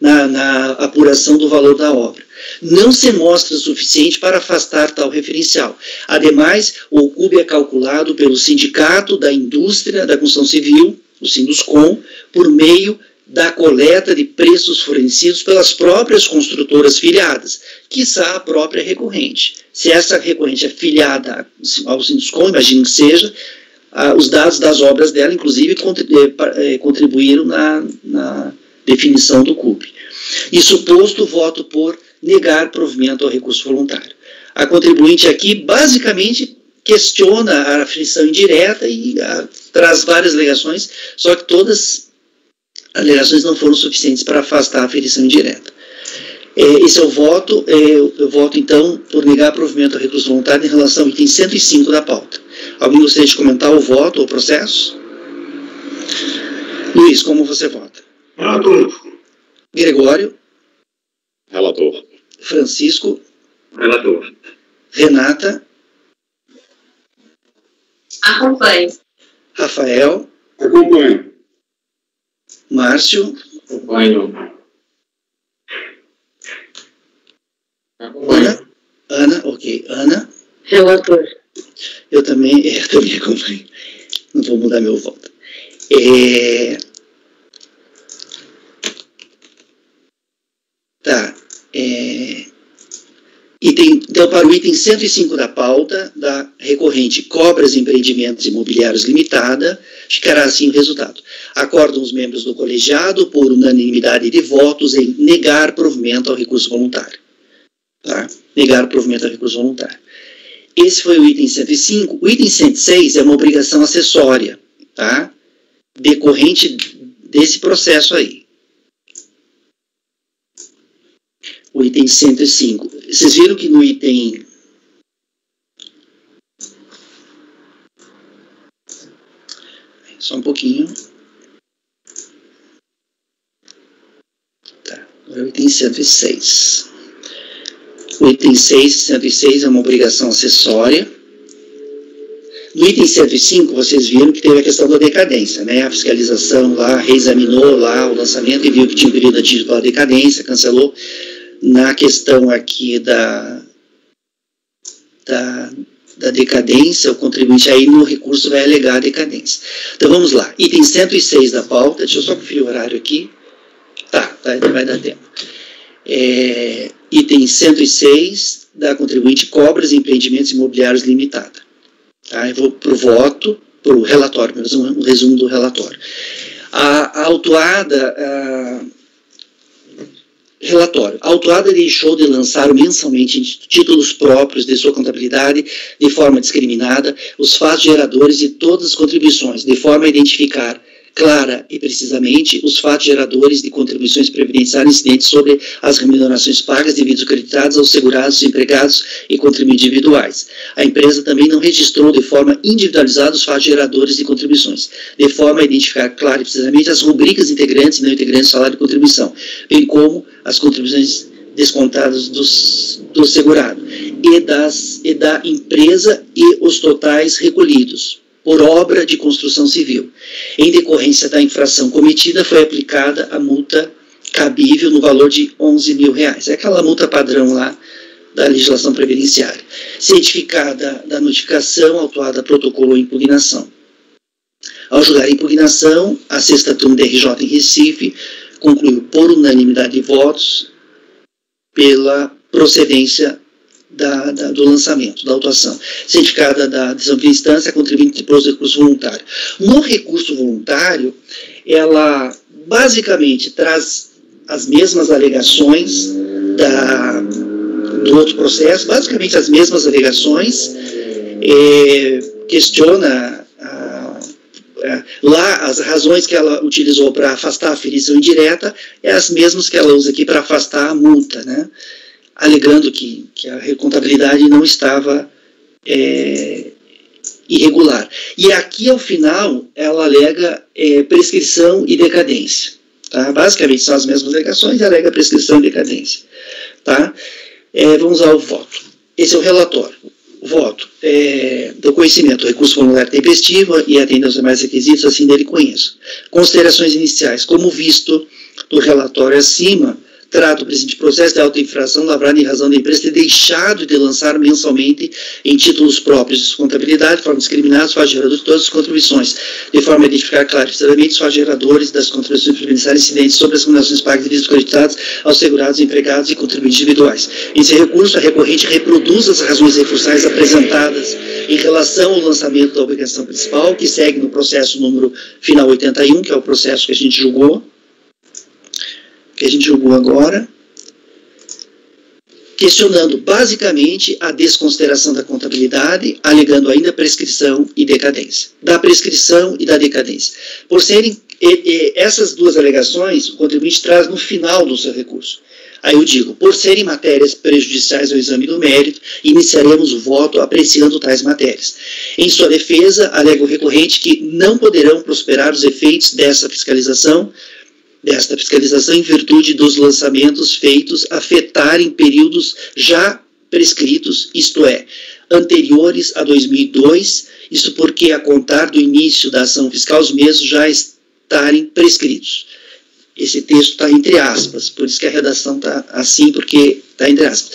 na apuração do valor da obra. Não se mostra suficiente para afastar tal referencial. Ademais, o CUB é calculado pelo Sindicato da Indústria da Construção Civil, o Sinduscom, por meio da coleta de preços fornecidos pelas próprias construtoras filiadas, quiçá a própria recorrente. Se essa recorrente é filiada ao Sinduscom, imagino que seja, os dados das obras dela, inclusive, contribuíram na definição do CUB. Isso posto, voto por negar provimento ao recurso voluntário. A contribuinte aqui, basicamente, questiona a aferição indireta e traz várias alegações, só que todas as alegações não foram suficientes para afastar a aferição indireta. Esse é o voto. Eu voto, então, por negar provimento ao recurso voluntário em relação ao item 105 da pauta. Alguém gostaria de comentar o voto ou o processo? Luiz, como você vota? Relator. Gregório? Relator. Francisco? Relator. Renata? Acompanho. Rafael? Acompanho. Márcio? Acompanho. Ana? Ok. Ana? Relator. Eu também acompanho. Não vou mudar meu voto. Tá. Então, para o item 105 da pauta, da recorrente Cobras e Empreendimentos Imobiliários Limitada, ficará assim o resultado. Acordam os membros do colegiado, por unanimidade de votos, em negar provimento ao recurso voluntário. Tá? Negar provimento ao recurso voluntário. Esse foi o item 105. O item 106 é uma obrigação acessória, tá? Decorrente desse processo aí. O item 105. Vocês viram que no item... Só um pouquinho. Tá. Agora o item 106. O item 106 é uma obrigação acessória. No item 105, vocês viram que teve a questão da decadência, né? A fiscalização lá reexaminou lá o lançamento e viu que tinha um período atingido pela decadência, cancelou. Na questão aqui da decadência, o contribuinte aí no recurso vai alegar a decadência. Então vamos lá, item 106 da pauta, deixa eu só conferir o horário aqui. Tá, vai dar tempo. Item 106 da contribuinte Cobras e Empreendimentos Imobiliários Limitada. Tá, eu vou para o voto, para o relatório, um resumo do relatório. A autuada... Relatório. A autuada deixou de lançar mensalmente títulos próprios de sua contabilidade de forma discriminada os fatos geradores de todas as contribuições, de forma a identificar clara e precisamente os fatos geradores de contribuições previdenciárias incidentes sobre as remunerações pagas devidos acreditadas aos segurados, empregados e contribuintes individuais. A empresa também não registrou de forma individualizada os fatos geradores de contribuições, de forma a identificar clara e precisamente as rubricas integrantes e não integrantes do salário de contribuição, bem como as contribuições descontados do segurado, e da empresa e os totais recolhidos por obra de construção civil. Em decorrência da infração cometida, foi aplicada a multa cabível no valor de R$11 mil. É aquela multa padrão lá da legislação previdenciária. Cientificada da notificação, autuada protocolo ou impugnação. Ao julgar a impugnação, a 6ª turma da RJ em Recife concluiu por unanimidade de votos pela procedência do lançamento, da autuação. Cientificada da decisão de instância, a contribuinte propôs recurso voluntário. No recurso voluntário, ela basicamente traz as mesmas alegações do outro processo, basicamente as mesmas alegações, questiona lá as razões que ela utilizou para afastar a ferição indireta, é as mesmas que ela usa aqui para afastar a multa, né? Alegando que a recontabilidade não estava irregular. E aqui, ao final, ela alega prescrição e decadência. Tá? Basicamente, são as mesmas alegações e alega prescrição e decadência. Tá? Vamos ao voto. Esse é o relatório. O voto do conhecimento, recurso voluntário tempestivo e atende aos demais requisitos, assim dele conheço. Considerações iniciais. Como visto do relatório acima, trata o presente processo de autoinfração lavrado em razão da empresa ter deixado de lançar mensalmente em títulos próprios de contabilidade, de forma discriminada, os fatos geradores de todas as contribuições, de forma a identificar claramente os fatos geradores das contribuições previdenciárias incidentes sobre as remunerações pagas devidas creditadas aos segurados, empregados e contribuintes individuais. Nesse recurso, a recorrente reproduz as razões recursais apresentadas em relação ao lançamento da obrigação principal, que segue no processo número final 81, que é o processo que a gente julgou agora, questionando basicamente a desconsideração da contabilidade, alegando ainda prescrição e decadência. Da prescrição e da decadência. Por serem essas duas alegações, o contribuinte traz no final do seu recurso. Aí eu digo, por serem matérias prejudiciais ao exame do mérito, iniciaremos o voto apreciando tais matérias. Em sua defesa, alega o recorrente que não poderão prosperar os efeitos desta fiscalização em virtude dos lançamentos feitos afetarem períodos já prescritos, isto é, anteriores a 2002, isso porque a contar do início da ação fiscal os mesmos já estarem prescritos. Esse texto está entre aspas, por isso que a redação está assim, porque está entre aspas.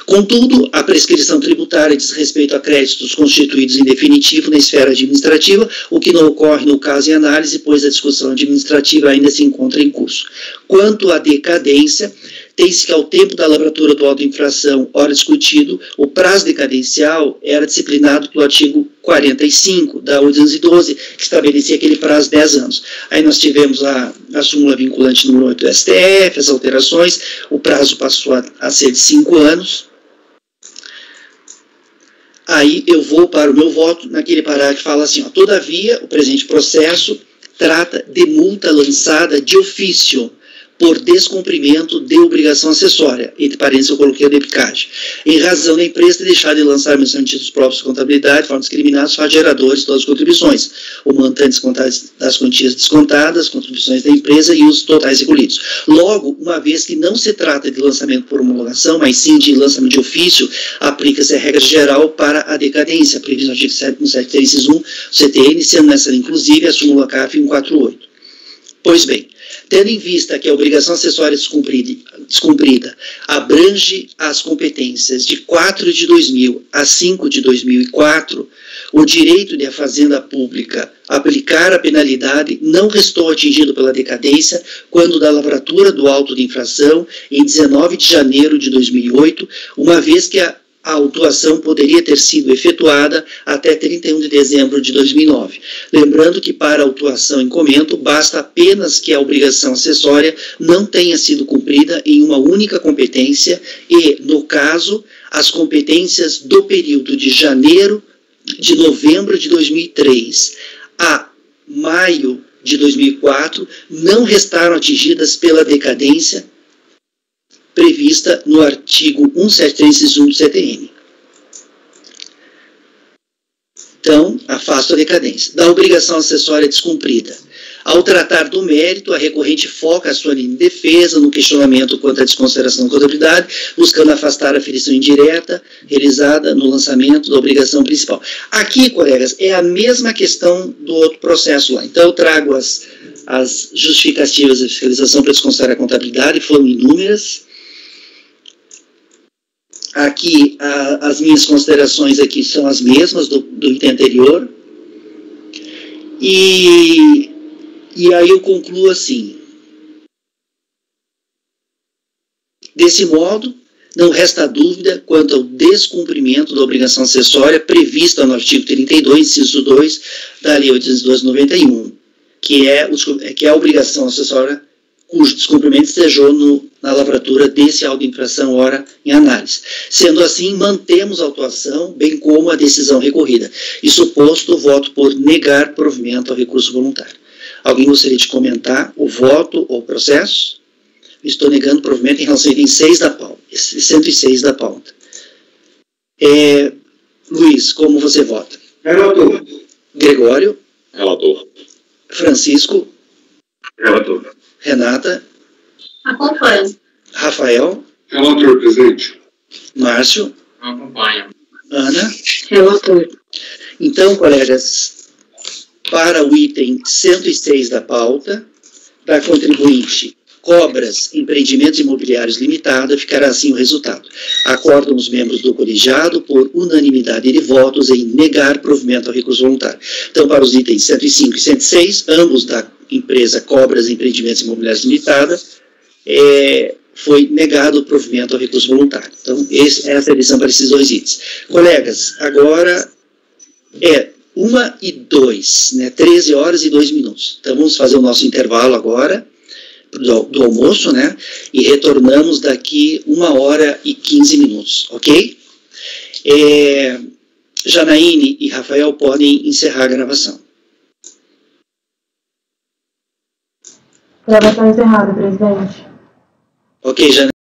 Contudo, a prescrição tributária diz respeito a créditos constituídos em definitivo na esfera administrativa, o que não ocorre no caso em análise, pois a discussão administrativa ainda se encontra em curso. Quanto à decadência, tem-se que ao tempo da lavratura do auto de infração, ora discutido, o prazo decadencial era disciplinado pelo artigo 45 da 812, que estabelecia aquele prazo de 10 anos. Aí nós tivemos a súmula vinculante número 8 do STF, as alterações, o prazo passou a ser de 5 anos. Aí eu vou para o meu voto naquele parágrafo que fala assim, ó, todavia, o presente processo trata de multa lançada de ofício, por descumprimento de obrigação acessória, entre parênteses eu coloquei a depicagem, em razão da empresa ter deixado de lançar menção de títulos próprios de contabilidade, de forma discriminada, os fatos geradores de todas as contribuições, o montante descontado das quantias descontadas, contribuições da empresa e os totais recolhidos. Logo, uma vez que não se trata de lançamento por homologação, mas sim de lançamento de ofício, aplica-se a regra geral para a decadência, prevista no artigo 7, inciso 1, CTN, sendo nessa inclusive a súmula CAF 148. Pois bem, tendo em vista que a obrigação acessória descumprida abrange as competências de 4 de 2000 a 5 de 2004, o direito de a Fazenda Pública aplicar a penalidade não restou atingido pela decadência quando da lavratura do auto de infração em 19 de janeiro de 2008, uma vez que a autuação poderia ter sido efetuada até 31 de dezembro de 2009. Lembrando que para a autuação em comento, basta apenas que a obrigação acessória não tenha sido cumprida em uma única competência e, no caso, as competências do período de novembro de 2003 a maio de 2004 não restaram atingidas pela decadência prevista no artigo 173, inciso 1 do CTN. Então, afasto a decadência. Da obrigação acessória descumprida. Ao tratar do mérito, a recorrente foca a sua linha de defesa no questionamento quanto à desconsideração da contabilidade, buscando afastar a aferição indireta realizada no lançamento da obrigação principal. Aqui, colegas, é a mesma questão do outro processo lá. Então, eu trago as justificativas de fiscalização para desconsiderar a contabilidade, foram inúmeras. Aqui, as minhas considerações aqui são as mesmas do item anterior. E aí eu concluo assim: desse modo, não resta dúvida quanto ao descumprimento da obrigação acessória prevista no artigo 32, inciso 2, da Lei 8.291, que é a obrigação acessória cujo descumprimento estejou na lavratura desse auto de infração ora em análise. Sendo assim, mantemos a autuação, bem como a decisão recorrida. E suposto, voto por negar provimento ao recurso voluntário. Alguém gostaria de comentar o voto ou processo? Estou negando provimento em relação ao item 106 da pauta. Luiz, como você vota? Relator. Gregório? Relator. Francisco? Relator. Renata? Acompanho. Rafael? Relator, presidente. Márcio? Acompanho. Ana? Relator. Então, colegas, para o item 106 da pauta, da contribuinte Cobras Empreendimentos Imobiliários Limitada, ficará assim o resultado. Acordam os membros do colegiado por unanimidade de votos em negar provimento ao recurso voluntário. Então, para os itens 105 e 106, ambos da empresa Cobras Empreendimentos Imobiliários Limitada, foi negado o provimento ao recurso voluntário. Então, essa é a lição para esses dois itens. Colegas, agora 1h02, né, 13 horas e 2 minutos. Então, vamos fazer o nosso intervalo agora, do almoço, né, e retornamos daqui 1h15 minutos, ok? Janaíne e Rafael podem encerrar a gravação. Gravação encerrada, presidente. Ok, Janaíne.